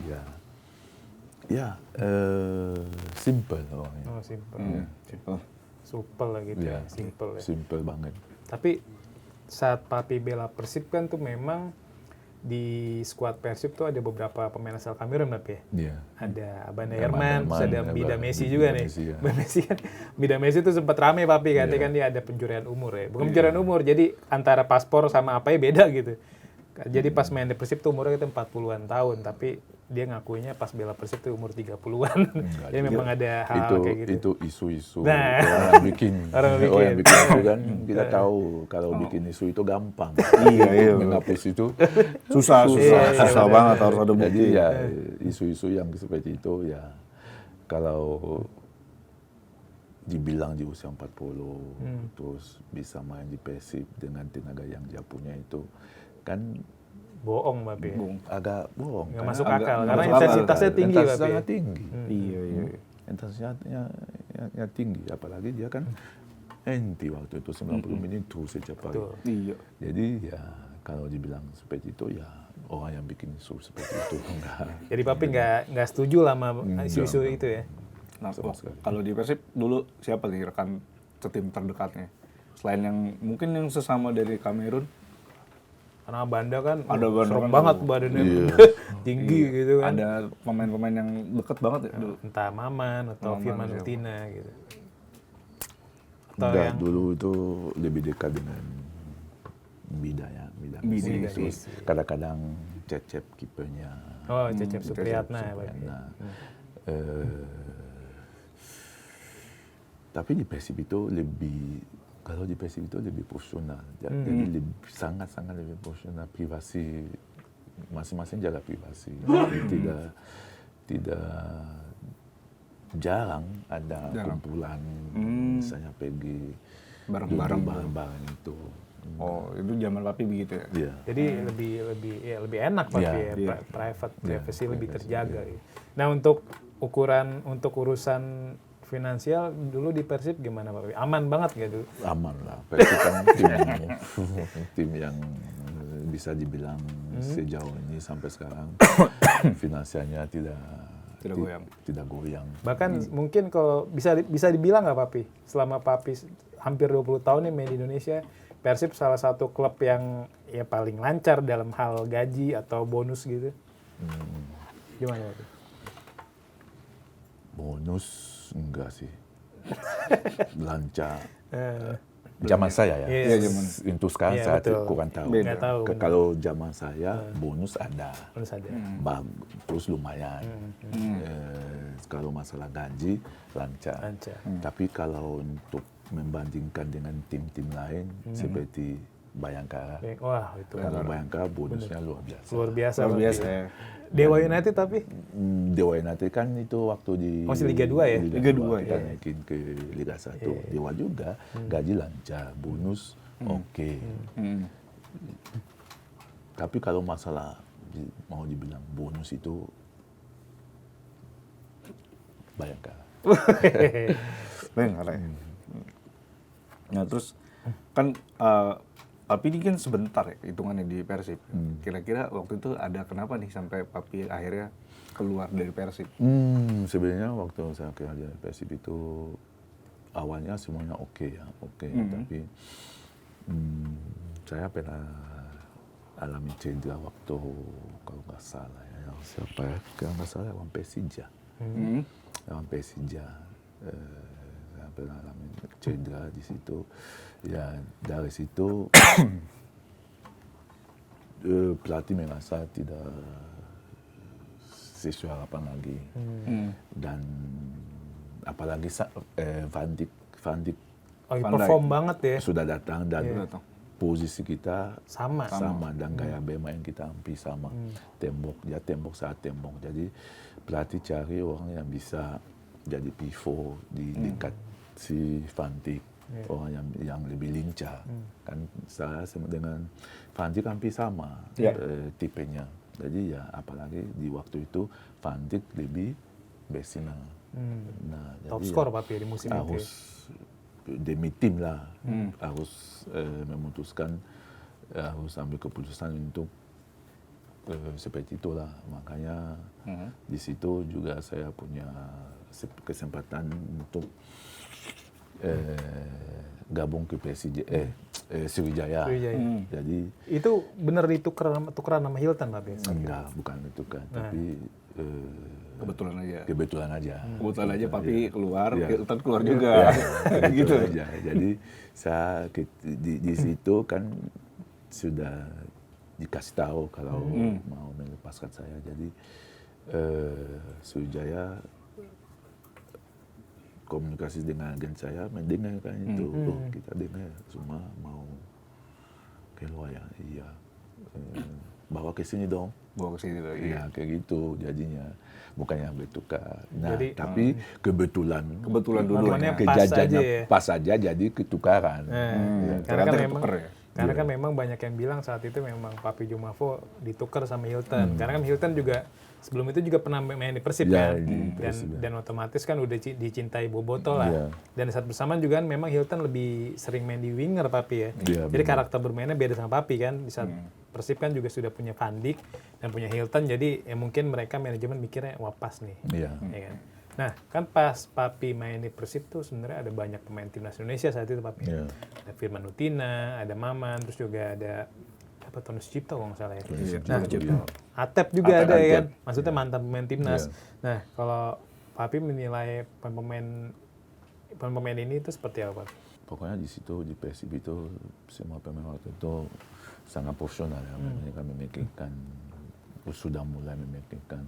dia simple orangnya. Oh, simple. Supel lah gitu ya, simple ya. Simple banget. Tapi saat Papi bela Persib kan tuh memang di skuad Persib tuh ada beberapa pemain asal Kamerun, Papi ya. Iya. Ada Abanda Herman, terus ada Bida Messi Bida juga nih. Messi, ya. Bida Messi tuh sempat rame Papi katanya kan dia ada pencurian umur ya. Bukan pencurian umur, jadi antara paspor sama apa ya beda gitu. Jadi pas main di Persib tuh umurnya kita 40-an tahun, tapi dia ngakuinya pas bela Persib tuh umur 30-an. Jadi memang ada hal kayak gitu. Itu isu-isu Nah. orang yang bikin itu kan kita tahu kalau bikin isu itu gampang. Iya. Menghapus itu Susah banget, harus ada bukti. Jadi ya isu-isu yang seperti itu ya kalau dibilang di usia 40 terus bisa main di Persib dengan tenaga yang dia punya itu kan Bohong, Papi. agak bohong. Nggak masuk akal, karena intensitasnya tinggi, Papi. Intensitasnya tinggi. Iya. Intensitasnya tinggi, apalagi dia kan henti waktu itu 90 menit terus setiap hari. Iya. Jadi ya kalau dibilang seperti itu ya orang yang bikin isu seperti itu enggak. Jadi Papi nggak setuju lah sama isu-isu itu ya? Nah, kalau di Persib dulu siapa nih rekan setim terdekatnya? Selain yang mungkin yang sesama dari Kamerun? Karena Banda kan kan serem banget badannya, tinggi gitu kan. Ada pemain-pemain yang deket banget ya dulu. Entah Maman atau Firman Utina gitu. Atau Enggak, yang dulu itu lebih dekat dengan Bida ya. Bida Messi. Kadang-kadang Cecep kipernya. oh Cecep Supriyatna ya, Pak. Tapi di Persib itu lebih profesional. Jadi sangat-sangat lebih profesional. Privasi, masing-masing jaga privasi. Tidak jarang ada kumpulan, misalnya pergi bareng-bareng itu. Oh, itu zaman Papi begitu ya? Iya. Jadi lebih enak Papi ya, privasi lebih terjaga. Gitu. Nah untuk urusan finansial dulu di Persib gimana Pak? Aman banget nggak dulu? Aman lah. Persib kan tim yang bisa dibilang sejauh ini sampai sekarang finansialnya tidak goyang. Bahkan mungkin kalau bisa dibilang nggak Papi, selama Papi hampir 20 tahun nih main di Indonesia, Persib salah satu klub yang ya paling lancar dalam hal gaji atau bonus gitu. Gimana Papi? Bonus enggak sih. Lancar. Zaman saya ya. Iya, zaman. Untuk sekarang Iya, saya betul. kurang tahu. Nggak tahu, benar. Kalau zaman saya bonus ada. Terus ada. Terus lumayan. Kalau masalah gaji lancar. Lancar. Tapi kalau untuk membandingkan dengan tim-tim lain seperti Bayangkara, Wah, itu kalau Bayangkara bonusnya luar biasa. luar biasa. Luar berarti. biasa ya. Dewa United tapi Dewa United kan itu waktu di Masih Liga 2 ya? Liga 2, kita ya. naikin ke Liga 1. Dewa juga gaji lancar, bonus oke. Tapi kalau masalah mau dibilang bonus itu Bayangkara. Bayangkara ya. Nah terus kan Papi ini kan sebentar ya hitungannya di Persib. Kira-kira waktu itu ada kenapa nih sampai Papi akhirnya keluar dari Persib? Sebenarnya waktu saya keluar dari Persib itu awalnya semuanya oke ya, tapi saya pernah alami cedera waktu kalau nggak salah ya, siapa ya? Kalau nggak salah lawan Persija. Lawan Persija. Saya pernah alami cedera di situ. Ya dari situ pelatih merasa tidak sesuai harapan lagi. Dan apalagi Van Dijk perform banget ya. sudah datang dan posisi kita Sama. dan gaya bermain kita hampir sama. Tembok saat tembok. Jadi pelatih cari orang yang bisa jadi pivot di dekat si Van Dijk. Orang yang lebih lincah. Kan saya dengan Van Dijk hampir sama tipenya. Jadi ya apalagi di waktu itu Van Dijk lebih bersinar. Nah, Top jadi skor Papi di musim itu. harus demi tim lah harus memutuskan, harus ambil keputusan untuk seperti itulah. Makanya di situ juga saya punya kesempatan untuk gabung ke Sriwijaya. Jadi Itu bener tukeran sama Hilton Papi. enggak, bukan itu kan, tapi Kebetulan aja. kebetulan aja. Kebetulan aja Papi keluar, Iya. Hilton keluar juga. Gitu aja. Jadi saya di situ kan sudah dikasih tahu kalau mau melepaskan saya. Jadi Sriwijaya komunikasi dengan agen saya mendengarkan itu. Kita dengar semua mau keluar ya. Iya. Bawa ke sini dong. Bawa ke sini lagi. Iya, kayak gitu jadinya. Bukannya bertukar. Nah, Jadi, tapi kebetulan dulu Momennya ya. pas aja kejadiannya ya. pas aja jadi ketukaran. Karena Ternyata kan memang ketuker ya. karena kan memang banyak yang bilang saat itu memang Papi Jumafo ditukar sama Hilton. Karena kan Hilton juga sebelum itu juga pernah main di Persib Ya, kan. di Persib, Dan otomatis kan udah dicintai Boboto lah. Iya. Dan saat bersamaan juga kan memang Hilton lebih sering main di winger Papi ya. Iya, Jadi benar. karakter bermainnya beda sama Papi kan. Di saat Persib kan juga sudah punya Van Dijk dan punya Hilton, jadi ya mungkin mereka manajemen mikirnya wah pas nih. Iya. Ya kan? Nah, kan pas Papi main di Persib tuh sebenarnya ada banyak pemain timnas Indonesia saat itu Papi. Iya. Ada Firman Utina, ada Maman, terus juga ada apa Tonus Cipto kalau nggak salah ya. Nah, Atep juga Atep, ada ya kan. Atep. Maksudnya mantan pemain timnas. Iya. Nah, kalau Papi menilai pemain ini itu seperti apa, Papi? Pokoknya di situ di Persib itu semua pemain waktu itu sangat profesional ya. Mereka memikirkan, sudah mulai memikirkan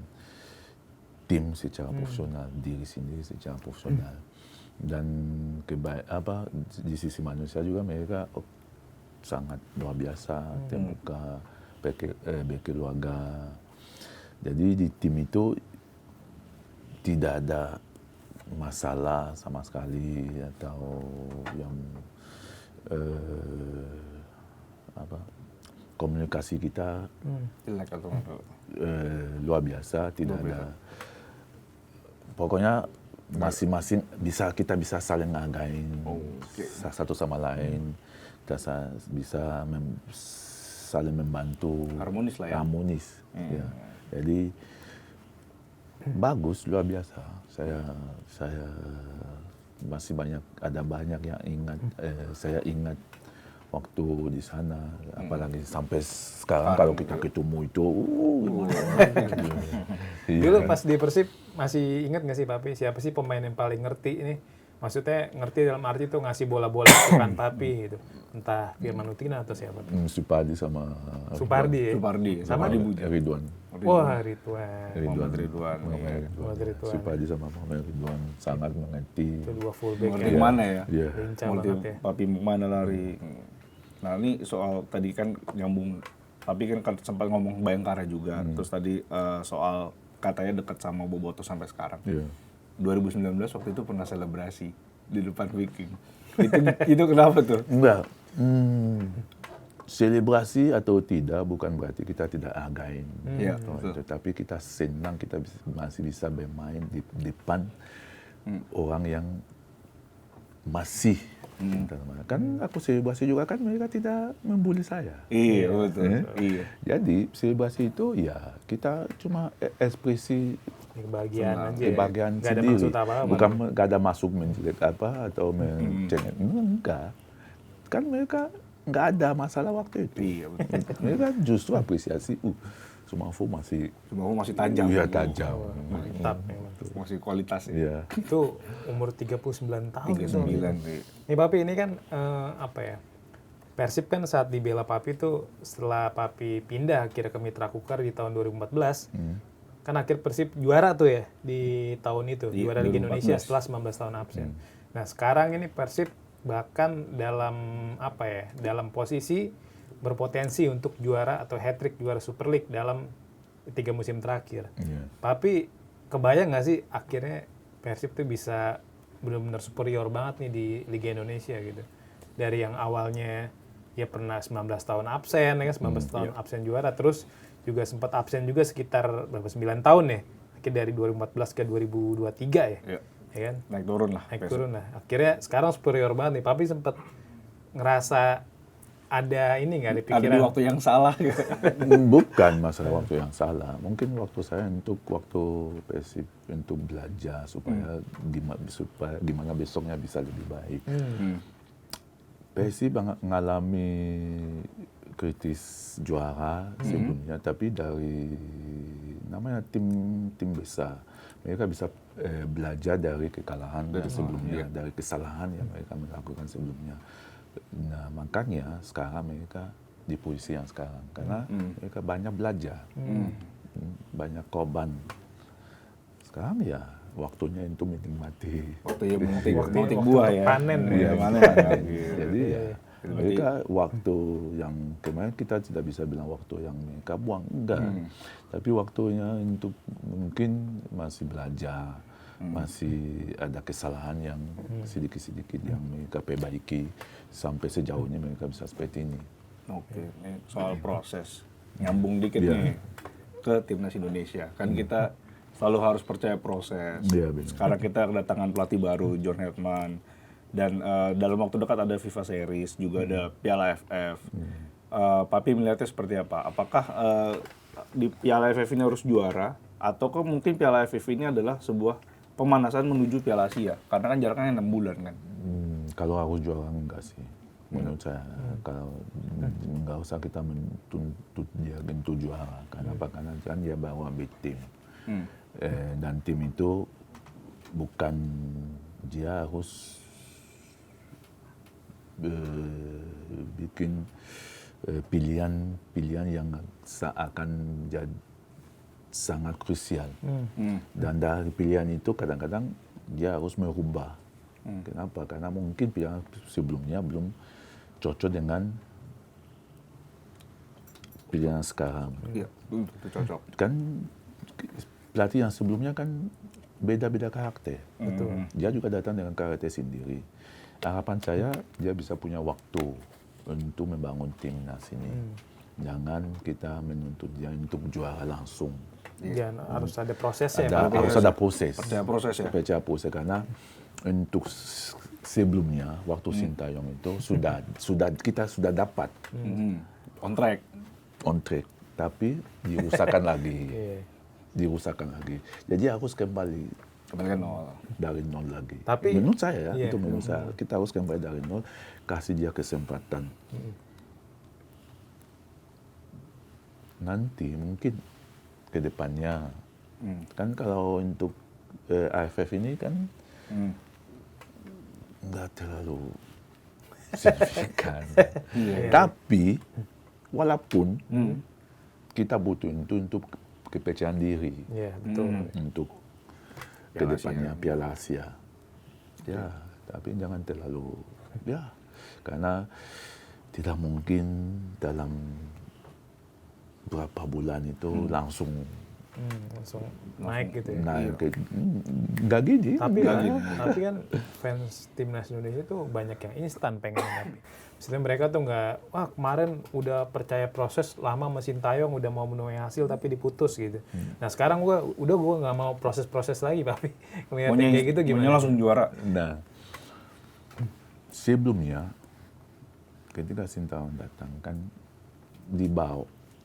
tim secara profesional, diri sendiri secara profesional. Dan di sisi manusia juga mereka sangat luar biasa, terbuka, berkeluarga. Jadi di tim itu tidak ada masalah sama sekali atau yang komunikasi kita Jelek atau luar biasa, tidak ada. Pokoknya masing-masing kita bisa saling ngagain satu sama lain, kita bisa saling membantu, harmonis lah ya. harmonis. Ya. Jadi bagus, luar biasa. Saya masih ada banyak yang ingat. Saya ingat waktu di sana, apalagi sampai sekarang kalau kita ketemu itu. Dulu pas di Persib masih ingat nggak sih Papi siapa sih pemain yang paling ngerti ini Maksudnya ngerti dalam arti tuh ngasih bola-bola kesukaan Papi gitu. Entah Firman Utina atau siapa tuh. Supardi sama Supardi ya? Supardi Sama Ridwan. Wah, Ridwan. Muhammad Ridwan. Muhammad Ridwan. Supardi sama Muhammad Ridwan sangat mengerti. Itu dua fullback Mengerti ya. mana ya? Iya. Lincah Mengerti banget ya. Papi mana lari. Nah ini soal tadi kan nyambung, Papi kan sempat ngomong Bayangkara juga. Terus tadi soal katanya dekat sama Boboto sampai sekarang. Iya. 2019 waktu itu pernah selebrasi di depan Viking. Itu kenapa tuh? Enggak. Selebrasi atau tidak bukan berarti kita tidak hargain. Iya, Tetapi kita senang kita masih bisa bermain di depan orang yang masih. Kan aku selebrasi juga kan mereka tidak membuli saya. Iya, betul. Iya. Jadi selebrasi itu ya kita cuma ekspresi Kebahagiaan aja. kebahagiaan Gak ada sendiri. maksud apa-apa. Bukan gak ada masuk menjelek apa atau mencengek. Enggak. Kan mereka nggak ada masalah waktu itu. Iya, betul. Mereka justru apresiasi. Sumarfo masih Masih tajam. Iya tajam. Mantap memang. Masih kualitas ya. Iya. Itu umur 39 tahun. 39 nih. Nih Papi ini kan apa ya? Persib kan saat dibela Papi tuh setelah Papi pindah akhirnya ke Mitra Kukar di tahun 2014. Kan akhir Persib juara tuh ya di tahun itu, Di juara Liga 2014. Indonesia setelah 19 tahun absen. Nah, sekarang ini Persib bahkan dalam apa ya? Dalam posisi berpotensi untuk juara atau hat-trick juara Super League dalam 3 musim terakhir. Iya. Tapi kebayang nggak sih akhirnya Persib tuh bisa benar-benar superior banget nih di Liga Indonesia gitu. Dari yang awalnya ya pernah 19 tahun absen, ya kan 19 tahun absen juara, terus juga sempat absen juga sekitar berapa 9 tahun ya. Akhirnya dari 2014 ke 2023 ya. Iya. Ya kan? Naik turun lah. Naik turun lah. Akhirnya sekarang superior banget nih. Papi sempat ngerasa ada ini nggak ada Ada pikiran di waktu yang salah. Bukan masalah waktu yang salah. Mungkin waktu saya untuk waktu Persib untuk belajar supaya gimana besoknya bisa lebih baik. Persib mengalami kritis juara sebelumnya, tapi dari namanya tim besar, mereka bisa belajar dari kekalahan dari sebelumnya, dari kesalahan yang mereka melakukan sebelumnya. Nah, makanya sekarang mereka di posisi yang sekarang karena mereka banyak belajar, banyak korban. Sekarang ya waktunya untuk menikmati. Waktu memetik buah ya. panen Iya, ya. panen. Jadi ya mereka waktu yang kemarin kita tidak bisa bilang waktu yang mereka buang, enggak. Tapi waktunya untuk mungkin masih belajar, masih ada kesalahan yang sedikit-sedikit yang mereka perbaiki sampai sejauhnya mereka bisa seperti ini. Oke, ini soal proses. Nyambung dikit nih ke Timnas Indonesia. Kan kita selalu harus percaya proses. Iya, benar. Sekarang kita kedatangan pelatih baru, John Herdman. Dan dalam waktu dekat ada FIFA Series, juga ada Piala AFF. Papi melihatnya seperti apa? Apakah di Piala AFF ini harus juara? Ataukah mungkin Piala AFF ini adalah sebuah pemanasan menuju Piala Asia? Karena kan jaraknya 6 bulan kan? Kalau harus juara enggak sih, menurut saya. Kalau enggak usah kita menuntut dia untuk juara. Karena apa? Karena kan dia bawa big team. Dan tim itu bukan dia harus bikin pilihan yang akan jadi sangat krusial. Dan dari pilihan itu kadang-kadang dia harus merubah. Kenapa? Karena mungkin pilihan sebelumnya belum cocok dengan pilihan sekarang. Iya, itu cocok. Kan pelatih yang sebelumnya kan beda-beda karakter. Betul. Dia juga datang dengan karakter sendiri. Harapan saya dia bisa punya waktu untuk membangun timnas ini. Jangan kita menuntut dia untuk juara langsung. Jangan harus ada prosesnya. Harus ada proses. Percaya proses ya? Percaya proses karena untuk sebelumnya waktu Sintayong itu kita sudah dapat On track. on track, tapi dirusakkan lagi. Dirusakkan lagi. Jadi harus kembali Kembali ke nol. dari nol lagi. Tapi- menurut saya Iya. itu menurut saya kita harus kembali dari nol, kasih dia kesempatan. Nanti mungkin ke depannya kan kalau untuk AFF ini kan nggak terlalu signifikan. Tapi walaupun kita butuh itu untuk kepercayaan diri, Iya, betul. untuk Piala kedepannya Piala Asia. Ya, tapi jangan terlalu karena tidak mungkin dalam berapa bulan itu langsung Langsung naik gitu ya. naik nggak gini. Tapi nggak kan, gini. tapi kan fans timnas Indonesia tuh banyak yang instan pengen tapi. Maksudnya mereka tuh nggak, wah kemarin udah percaya proses lama sama Sintayong udah mau menuai hasil tapi diputus gitu. Nah sekarang gua nggak mau proses-proses lagi tapi ngeliatin kayak gitu Maunya gimana? langsung juara. Nah, sebelumnya ketika Sintayong datang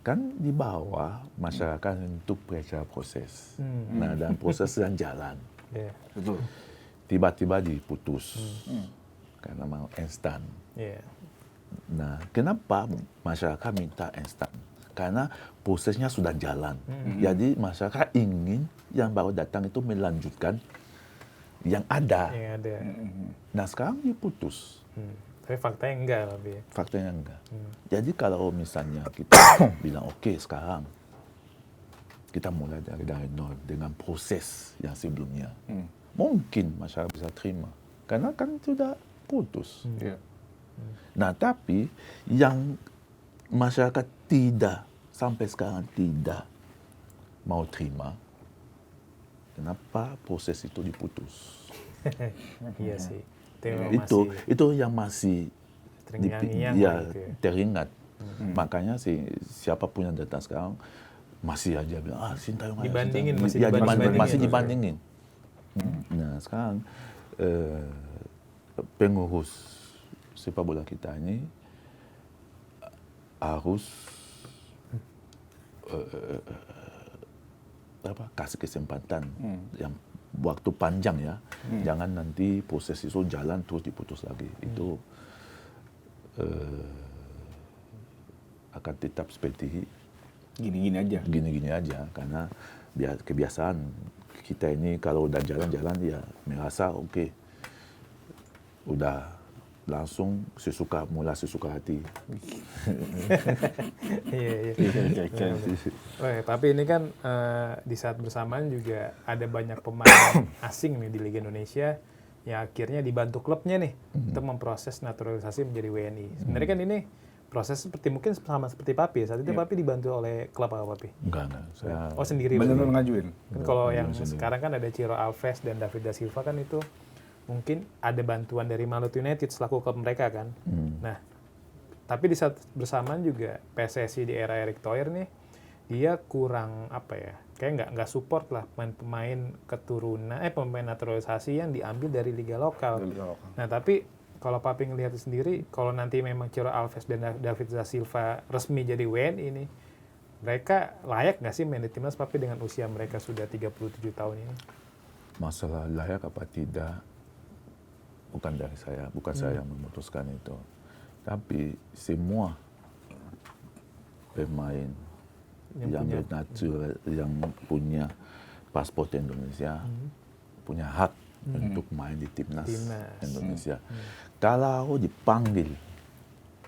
kan dibawa masyarakat untuk percaya proses. Nah, dan proses sedang jalan. Iya, Betul. Tiba-tiba diputus karena mau instan. iya. Nah, kenapa masyarakat minta instan? Karena prosesnya sudah jalan. Jadi masyarakat ingin yang baru datang itu melanjutkan yang ada. Yang ada. Nah, sekarang diputus. Tapi faktanya enggak tapi. Faktanya enggak. Jadi kalau misalnya kita bilang oke, sekarang kita mulai dari nol dengan proses yang sebelumnya, mungkin masyarakat bisa terima karena kan sudah putus. Iya. Nah, tapi yang masyarakat tidak sampai sekarang tidak mau terima, kenapa proses itu diputus? Iya sih. Itu yang masih terngiang-ngiang ya, gitu ya. teringat. Makanya siapapun yang datang sekarang masih aja bilang Sintayong aja, Dibandingin, Sintayong. masih Dibandingin. Nah, sekarang pengurus sepak bola kita ini harus kasih kesempatan yang waktu panjang ya. Jangan nanti proses itu jalan terus diputus lagi. Itu akan tetap seperti Gini-gini aja. karena kebiasaan kita ini kalau udah jalan-jalan ya merasa oke, udah langsung mulai sesuka hati. Iya. Wah, tapi ini kan di saat bersamaan juga ada banyak pemain asing nih di Liga Indonesia yang akhirnya dibantu klubnya nih untuk memproses naturalisasi menjadi WNI. Sebenarnya kan ini proses mungkin sama seperti Papi. Saat itu Papi dibantu oleh klub apa Papi? Enggak. Saya Sendiri. Benar-benar ngajuin. Kan kalau yang sekarang kan ada Ciro Alves dan David da Silva kan itu mungkin ada bantuan dari Maluku United selaku klub mereka kan. Nah, tapi di saat bersamaan juga PSSI di era Erick Thohir nih dia kurang kayak nggak support lah pemain keturunan pemain naturalisasi yang diambil dari liga lokal. Nah, tapi kalau Papi ngelihat sendiri, kalau nanti memang Ciro Alves dan David da Silva resmi jadi WNI ini, mereka layak nggak sih main di timnas Papi dengan usia mereka sudah 37 tahun ini? masalah layak apa tidak bukan dari saya, bukan saya yang memutuskan itu. Tapi semua pemain yang punya paspor Indonesia punya hak untuk main di timnas Indonesia. Kalau dipanggil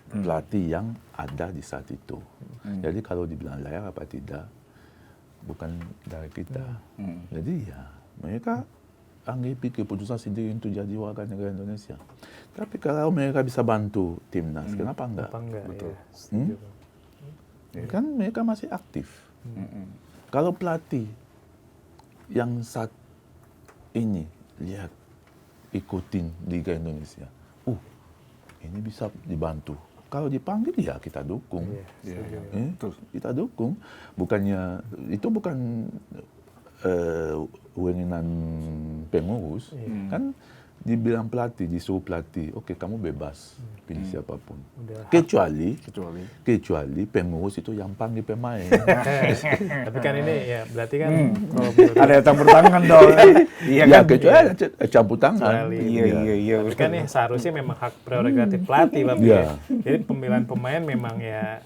pelatih yang ada di saat itu. Jadi kalau dibilang layak apa tidak bukan dari kita. Jadi ya mereka anggap keputusan sendiri untuk jadi warga negara Indonesia. Tapi kalau mereka bisa bantu timnas, kenapa enggak? Kenapa enggak? Betul. Ya, Kan mereka masih aktif. Kalau pelatih yang saat ini lihat ikutin Liga Indonesia, ini bisa dibantu. Kalau dipanggil ya kita dukung. Kita dukung. Bukannya itu bukan wewenang pengurus, kan dibilang pelatih, disuruh pelatih, oke kamu bebas pilih siapapun. Kecuali pengurus itu yang panggil pemain. Tapi kan ini ya berarti kan kalau Ada yang campur tangan dong. Iya Ya kan? kecuali ada campur tangan. Iya. Tapi kan nih seharusnya memang hak prerogatif pelatih, Pak. Iya. Jadi pemilihan pemain memang ya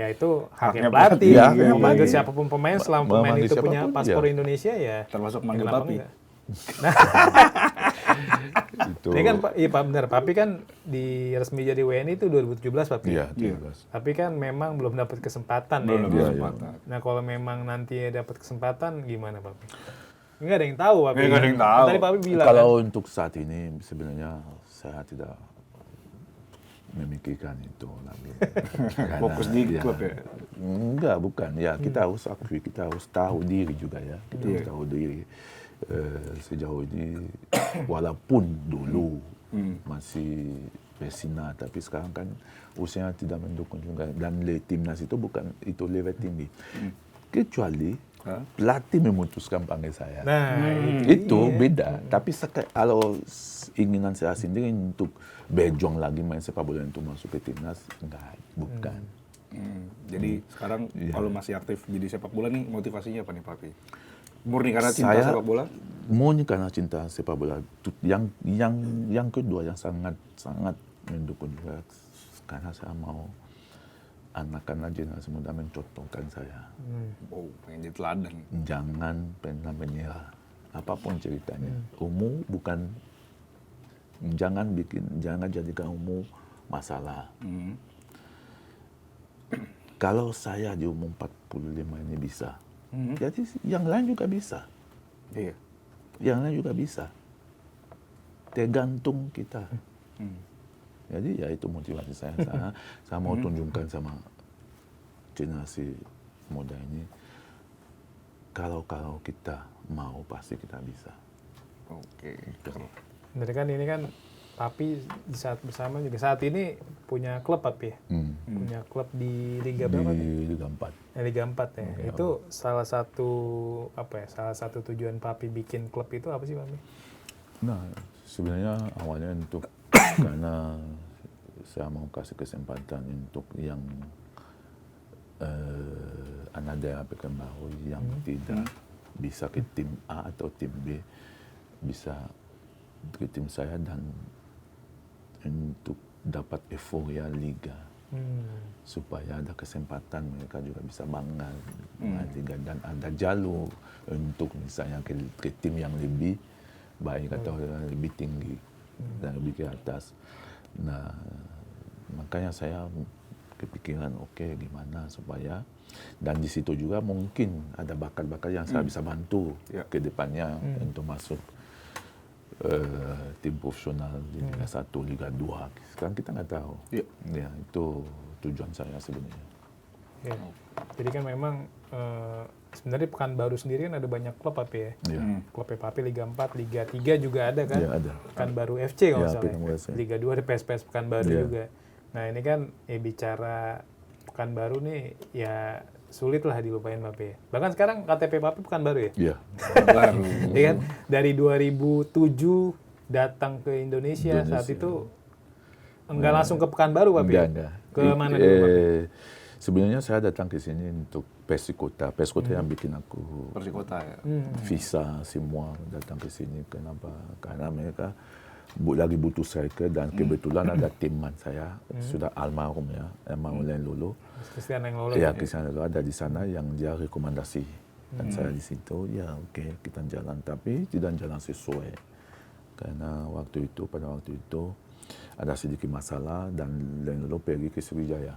itu haknya Haknya pelatih. pelatih. Iya. Memanggil siapapun pemain selama pemain Memanggil itu punya siapapun, paspor iya. Indonesia ya. Termasuk manggil Kenapa Papi. enggak? Itu Ini kan iya Pak benar, Papi kan di resmi jadi WNI itu 2017 Papi. Iya, 17. Tapi kan memang belum dapat kesempatan Belum ya. dapat kesempatan. Nah kalau memang nanti dapat kesempatan gimana Papi? Nggak ada yang tahu Papi. Nggak ada yang tahu. Tadi Papi bilang Kalau kan. untuk saat ini sebenarnya saya tidak memikirkan itu lagi. Karena, Fokus di klub ya? Enggak, bukan. Ya kita harus akui, kita harus tahu diri juga ya. Kita harus tahu diri. Sejauh ini walaupun dulu masih Pesina, tapi sekarang kan usianya tidak mendukung juga. Dan timnas itu bukan itu level tinggi. Kecuali pelatih memutuskan panggil saya. Nah, Itu beda. Tapi kalau inginan saya sendiri untuk berjuang lagi main sepak bola untuk masuk ke timnas, enggak, bukan. Jadi sekarang kalau masih aktif jadi sepak bola nih motivasinya apa nih Papi? Murni karena cinta Saya sepak bola? murni karena cinta sepak bola. Yang kedua yang sangat mendukung juga karena saya mau anak-anak generasi muda mencontohkan saya. Oh, pengen jadi teladan. Jangan pernah menyerah. Apapun ceritanya. Umur bukan, jangan jadikan umur masalah. Kalau saya di umur 45 ini bisa, jadi yang lain juga bisa. Iya. Yang lain juga bisa. Tergantung kita. Jadi ya itu motivasi saya. Saya mau tunjukkan sama generasi muda ini, kalau kita mau pasti kita bisa. Oke. Berarti kan ini kan Papi di saat bersama juga saat ini punya klub Papi ya? Punya klub di Liga berapa? Di Liga 4. Liga 4 ya. Itu salah satu salah satu tujuan Papi bikin klub itu apa sih Papi? Nah, sebenarnya awalnya untuk karena saya mau kasih kesempatan untuk yang anak daerah Pekanbaru yang tidak bisa ke tim A atau tim B, bisa ke tim saya dan untuk dapat euforia liga. Supaya ada kesempatan mereka juga bisa bangga dengan liga dan ada jalur untuk misalnya ke tim yang lebih baik atau lebih tinggi dan lebih ke atas. Nah, makanya saya kepikiran gimana supaya dan di situ juga mungkin ada bakat-bakat yang saya bisa bantu ke depannya untuk masuk tim profesional di Liga 1, Liga 2. Sekarang kita nggak tahu. Ya, itu tujuan saya sebenarnya. Ya. Jadi kan memang sebenarnya Pekanbaru sendiri kan ada banyak klub Papi ya. Klub Papi Liga 4, Liga 3 juga ada kan. Ya, ada. Pekanbaru FC kalau Ya, misalnya. Liga 2 ada PSPS Pekanbaru juga. Nah ini kan bicara Pekanbaru nih ya sulit lah dilupain Papi ya. Bahkan sekarang KTP Papi Pekanbaru ya? Iya. Baru. Ya kan? Dari 2007 datang ke Indonesia. Saat itu enggak langsung ke Pekanbaru Papi? Enggak. Ke mana dulu Papi? Sebenarnya saya datang ke sini untuk Persikota. Persikota yang bikin aku Persikota ya. visa semua datang ke sini. Kenapa? Karena mereka lagi butuh striker dan kebetulan ada teman saya sudah almarhum ya, Len Lolo. Christian yang Lolo. Ya, Christian Lolo ada di sana yang dia rekomendasi. Dan saya di situ, ya oke, kita jalan. Tapi tidak jalan sesuai. Karena pada waktu itu ada sedikit masalah dan Len Lolo pergi ke Sriwijaya.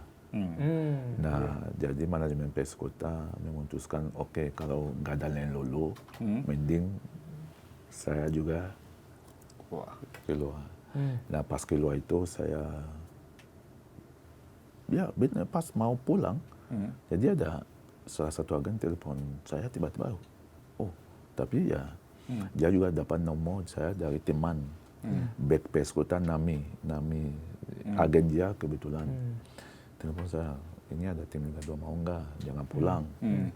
Nah, jadi manajemen Persikota memutuskan, kalau nggak ada Len Lolo, mending saya juga keluar. Nah, pas keluar itu saya, pas mau pulang, jadi ada salah satu agen telepon saya tiba-tiba, tapi ya dia juga dapat nomor saya dari teman back Persikota Nami agen dia kebetulan. Telepon saya, ini ada tim Liga 2 mau enggak? Jangan pulang.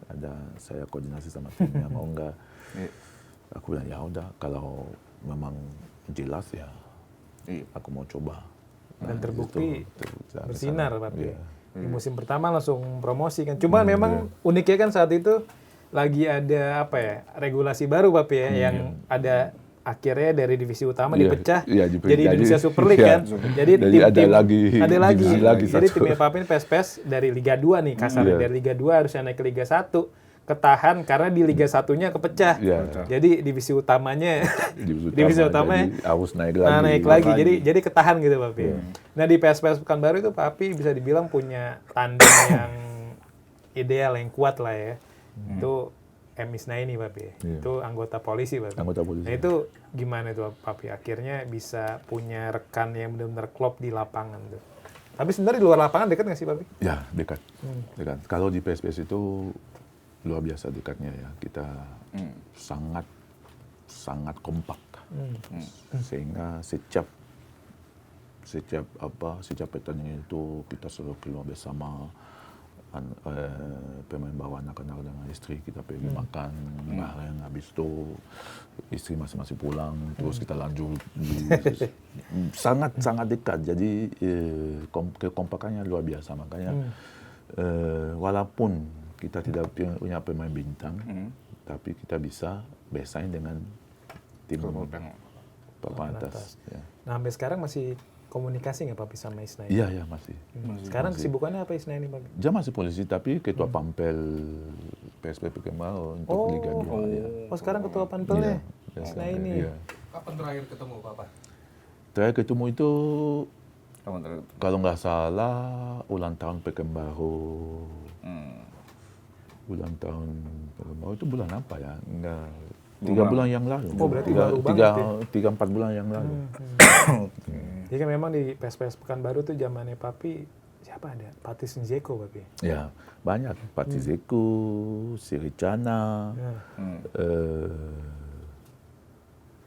Ada saya koordinasi sama timnya mau enggak? Aku bilang ya udah, kalau memang jelas ya, aku mau coba. Dan terbukti bersinar Papi. Iya. Di musim pertama langsung promosi kan. Cuman memang uniknya kan saat itu lagi ada regulasi baru Papi ya, yang ada akhirnya dari divisi utama dipecah jadi Indonesia Super League kan. Jadi ada lagi. Jadi timnya Papi ini PSPS dari Liga 2 nih kasarnya. Dari Liga 2 harusnya naik ke Liga 1. ketahan karena di Liga 1-nya kepecah. Iya. Jadi divisi utamanya divisi utamanya jadi harus naik lagi. naik lagi. Jadi ketahan gitu Papi. Nah di PSPS Pekanbaru itu Papi bisa dibilang punya tandem yang ideal, yang kuat lah ya. Itu M. Isnaini Papi. Iya. Itu anggota polisi Papi. Anggota polisi. Nah itu gimana tuh Papi? Akhirnya bisa punya rekan yang benar-benar klop di lapangan tuh. Tapi sebenarnya di luar lapangan dekat nggak sih Papi? Ya, dekat. Dekat. Kalau di PSPS itu luar biasa dekatnya ya. Kita sangat kompak. Sehingga setiap pertandingan itu kita selalu keluar bersama pemain bawa anak-anak dengan istri, kita pergi makan bareng, habis itu istri masing-masing pulang, terus kita lanjut sangat dekat. Jadi kekompakannya luar biasa, makanya walaupun kita tidak punya pemain bintang, tapi kita bisa bersaing dengan tim papan atas. Ya. Nah sampai sekarang masih komunikasi nggak Papi sama Isnaini? Iya, masih. Sekarang kesibukannya apa Isnaini Papi? Dia masih polisi, tapi ketua Pampel PSP Pekanbaru untuk Liga 2. Ya. Oh sekarang ketua panpelnya Iya. Isnaini. Iya. Kapan terakhir ketemu Papa? Terakhir ketemu itu kalau nggak salah ulang tahun Pekanbaru. Ulang tahun Pekanbaru itu bulan apa ya? Enggak, 3 bulan yang lalu. Oh, berarti baru banget 3-4 bulan yang lalu. Jadi kan memang di PSPS Pekanbaru tuh zamannya Papi siapa ada? Patis Nzeko Papi. Ya, banyak. Patis Zeko, Siricana,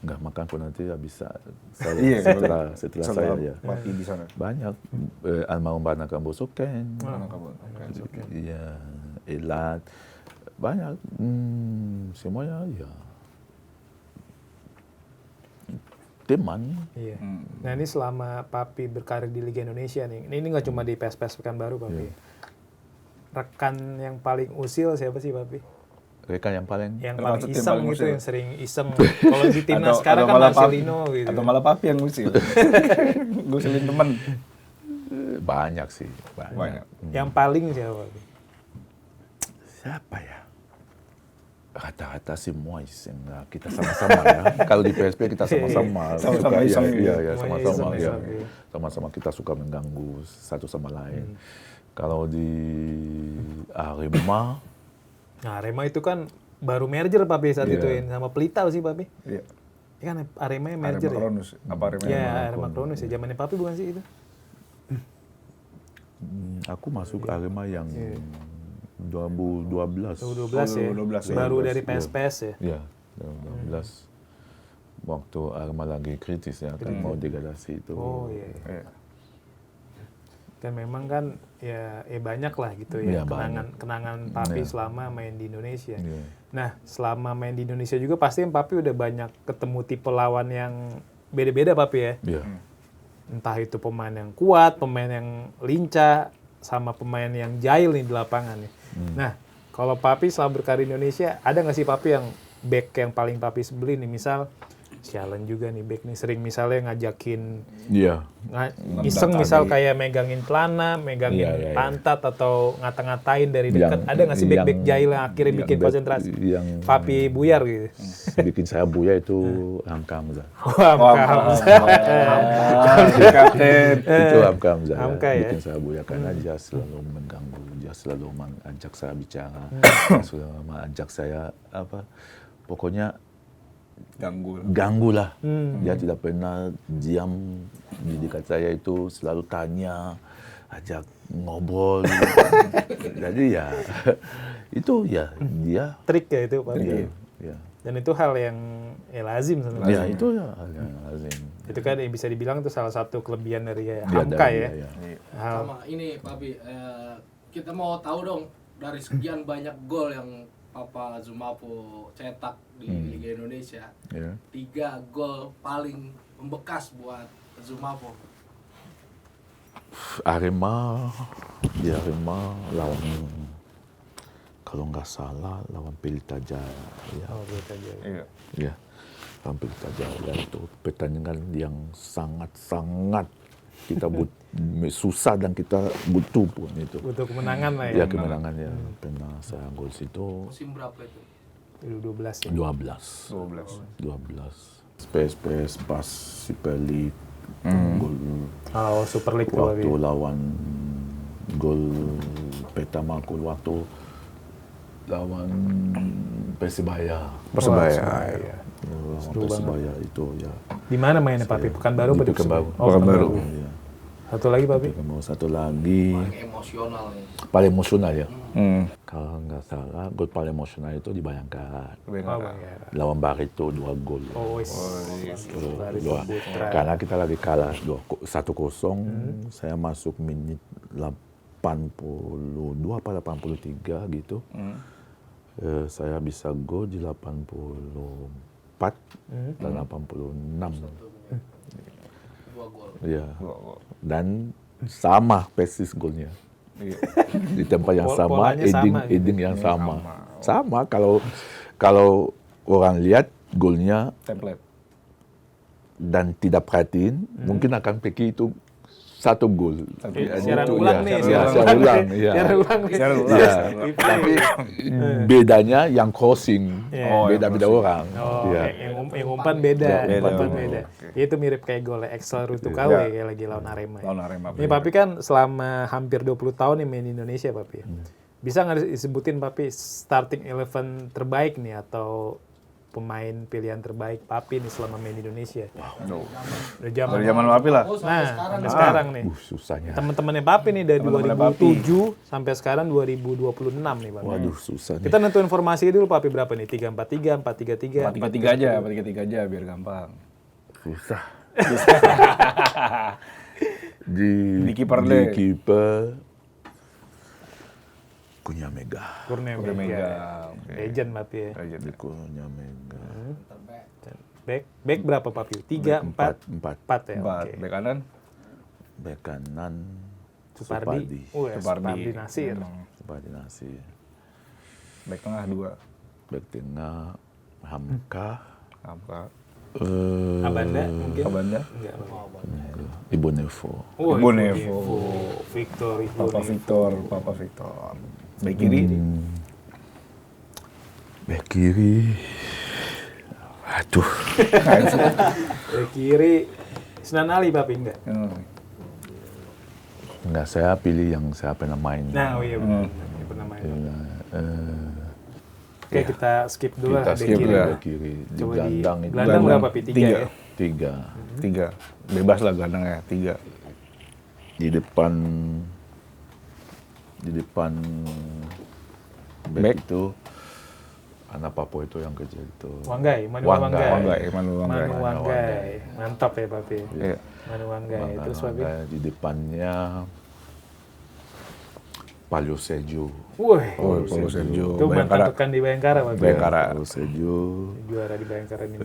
nggak makan pun nanti ya bisa saya setelah saya ya. Papi di sana. Banyak. Almarhum Banaka Bosoken. Iya, Elat. Banyak. Semuanya ya. Teman. Iya. Nah ini selama Papi berkarir di Liga Indonesia nih, ini nggak cuma di PSPS Pekanbaru Papi. Rekan yang paling usil siapa sih Papi? Rekan yang paling Yang Termasuk paling tim iseng paling gitu, usil. yang sering iseng. Kalau di timnas sekarang kan Marcelino gitu. Atau malah Papi yang ngusil. Ngusilin teman. banyak sih. Banyak. Yang paling siapa Papi? Siapa ya? Rata-rata semua iseng lah. Kita sama-sama ya. Kalau di PSP kita sama-sama. Sama-sama Suka, iseng. Iya, Semuanya sama-sama. iseng, Ya. iseng. Sama-sama kita suka mengganggu satu sama lain. Kalau di Arema, Nah Arema itu kan baru merger Papi saat Iya. itu sama Pelita sih Papi. Iya. Ini kan Arema merger Arema ya? Kronus. Apa Arema? Iya Arema Kronus ya. Zamannya Papi bukan sih itu? aku masuk Arema yang 2012. 2012 ya? 2012 ya. Baru dari Iya. PSPS ya? Iya, 2012. Waktu Arema lagi kritis ya, kan mau degradasi itu. Oh iya. Iya. Dan memang kan ya banyak lah gitu Iya, ya kenangan Papi Iya. selama main di Indonesia. Iya. Nah selama main di Indonesia juga pasti Papi udah banyak ketemu tipe lawan yang beda-beda Papi ya. Iya. Entah itu pemain yang kuat, pemain yang lincah, sama pemain yang jahil nih di lapangan nih. Nah kalau Papi selama berkarir di Indonesia ada nggak sih Papi yang back yang paling Papi sebelin nih? Misal sialan juga nih back nih, sering misalnya ngajakin Iya. iseng misal kayak megangin celana, megangin Iya. pantat atau ngata-ngatain dari dekat. Yang- Ada nggak sih back-back yang- jahil yang akhirnya yang bikin back- konsentrasi? yang Papi buyar gitu. bikin saya buya itu Hamka Hamzah. Wah, Kapten. Itu Hamka Hamzah. Hamka ya. Bikin saya buya karena dia selalu mengganggu, dia selalu mengajak saya bicara, dia selalu mengajak saya pokoknya ganggu lah. Dia tidak pernah diam di dekat saya, itu selalu tanya, ajak ngobrol. Jadi ya itu ya dia. Trik ya itu Papi. Iya, iya. Dan itu hal yang lazim Ya sebenarnya. itu ya hal yang lazim. Itu kan yang bisa dibilang itu salah satu kelebihan dari Dia Hamka dari ya. dia, Hal Sama ini Papi, kita mau tahu dong dari sekian banyak gol yang Papa Zumapo cetak di Liga Indonesia, Ya. 3 gol paling membekas buat Zumapo. Arema lawan, kalau nggak salah lawan Pelita Jaya. Ya. oh, gitu aja. Iya. Ya, lawan Pelita Jaya itu pertandingan yang sangat Kita susah dan kita butuh pun itu. Butuh kemenangan lah Ya ya. kemenangan ya. Pernah saya gol situ Musim berapa itu? 2012 ya. 12. Space pas Super League. Gol Oh, Super League tuh waktu Papi. lawan gol pertama waktu lawan Persebaya. Persebaya. Lawan Seru Persebaya itu ya. Di mana mainnya Papi? Pekanbaru apa Di di Persebaya? Pekanbaru. Oh, Pekanbaru. Iya. Satu lagi Papi? Satu lagi Paling emosional nih. paling emosional ya. Kalau nggak salah gol paling emosional itu di Bayangkara. Oh, Bayangkara. Lawan Barito 2 gol. Oh, Barito Putra. Karena kita lagi kalah 1-0, saya masuk menit 82 apa 83 gitu. Saya bisa gol di 84 dan 86. 2 gol. Ya. Dan sama persis golnya. Di tempat yang sama, Polanya sama, heading yang sama. Sama kalau orang lihat golnya Template. dan tidak perhatiin, mungkin akan pikir itu satu gol. Siaran Itu, ulang ya, nih. ya, siaran ulang. Ya. Siaran ulang nih. Ya. Tapi bedanya yang crossing, Iya. beda-beda orang. Oh, Ya. yang umpan beda. Beda. Umpan beda. Itu mirip kayak gol Excel Rutu KW kayak lagi lawan Arema. Lawan Arema. Ini Papi kan selama hampir 20 tahun nih main di Indonesia Papi. Bisa nggak disebutin Papi starting 11 terbaik nih atau pemain pilihan terbaik Papi nih selama main di Indonesia? Udah zaman. Dari zaman Papi lah. Oh, sampai Nah, sekarang. sampai sekarang nih. Susahnya. Teman-temannya Papi nih dari Teman-temannya 2007 sampai sekarang 2026 nih Papi. Waduh, susah nih. Kita nentuin formasi dulu Papi berapa nih? 3-4-3, 4-3-3. 4-3-3 aja, 4-3-3 aja biar gampang. Susah. Di kiper di deh. kiper Kurnia Mega. Kurnia Udah Mega. Mega. Oke. Legend Papi ya. Aja Di deh. Kurnia Mega. Back berapa Papi? 3, 4, 4 ya. 4. Oke. Bek kanan. Bek kanan Supardi. Supardi. Supardi Nasir. Supardi Nasir. Bek tengah 2. Bek tengah Hamka. Apa? Abanda mungkin? Abanda. Enggak. Ibu Nevo. Oh, Ibu Nevo. Victor. Papa Victor. Bek kiri. Bek kiri. Aduh. Dari kiri Sinan Ali Papi enggak? Enggak, saya pilih yang saya pernah main. Nah, oh iya benar. Ini pernah main. Oke, Ya. kita skip dulu lah Kita bek skip kiri. ya. bek kiri. Di Coba di gelandang itu. gelandang berapa Pi? 3 ya? 3. 3. Bebas lah gelandang ya, 3. Di depan Back. back itu anak Papua itu yang kecil itu. Wanggai, Manu Wanggai. Wanggai. Manu Wanggai. Manu Wanggai. Mantap ya Papi. Iya. Manu Wanggai. Terus Papi. Wanggai. Di depannya Palio Sergio. Woi. Oh, Paulo Sergio. Itu mantan Bayangkara. tukang di Bayangkara Papi. Bayangkara. Palio Sergio. Juara di Bayangkara ini.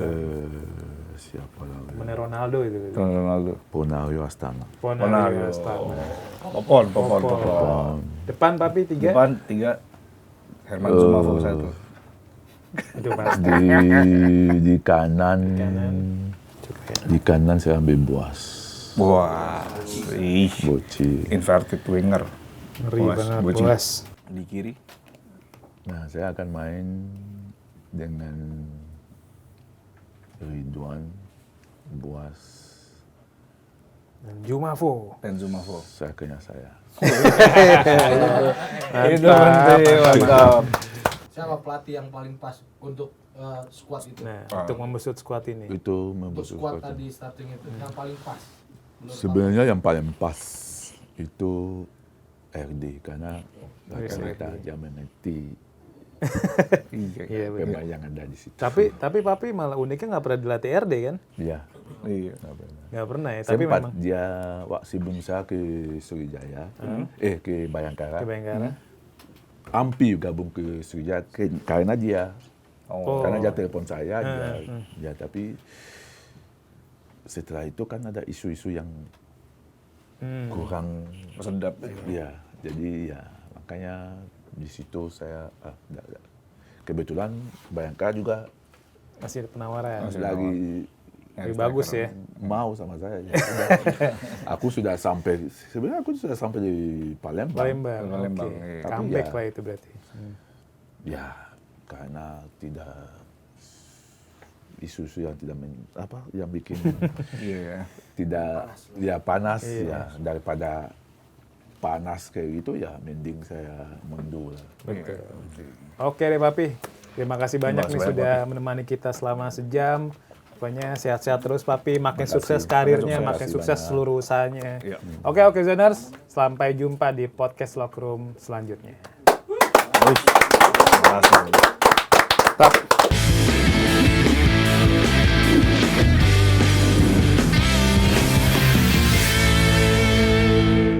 Siapa lagi? Temennya Ronaldo itu. Ronaldo. Ponario Astana. Ponario Astana. Popon. Depan Papi 3. Depan 3. Herman Zumafo 1. Itu pasti. Di kanan. Di kanan saya ambil Buas. Wah. Ih. Boci. Inverted winger. Ngeri Boas, banget Boci. Boas. Di kiri. Nah, saya akan main dengan Ridwan, Buas, Dan Jumafo. Dan Zumafo. saya kena saya. Mantap. Siapa pelatih yang paling pas untuk squad itu? Nah, untuk membesut squad ini. Itu Untuk membuat squad sesuatu. tadi starting itu yang paling pas. Menurut Sebenarnya yang paling pas itu RD karena kita dia mengerti Iya benar. pemain yang ada di situ. Tapi Papi malah uniknya nggak pernah dilatih RD kan? Iya. Iya. Nggak pernah ya. Tapi Sempat memang dia sebelum saya ke Sriwijaya, ke Bayangkara, ke Bayangkara. hampir gabung ke Sriwijaya karena dia. Oh. Karena dia telepon saya, dia tapi setelah itu kan ada isu-isu yang kurang Sedap. ya, jadi ya makanya di situ saya kebetulan Bayangkara juga Masih ada penawaran. lagi Lebih bagus ya. Mau sama saya. Ya. Aku sudah sampai, sebenarnya aku sudah sampai di Palembang. Palembang, Oke. iya. Comeback Tapi ya- lah itu berarti. Ya, karena tidak isu yang tidak yang bikin Iya. tidak panas ya daripada panas kayak gitu ya mending saya mundur lah. Betul. Oke deh Papi, terima kasih banyak nih kasih sudah menemani kita selama sejam. Pokoknya sehat-sehat terus Papi, makin sukses karirnya, makin sukses seluruh usahanya. Iya. Oke Zoners, sampai jumpa di podcast Lockroom selanjutnya. Terima kasih.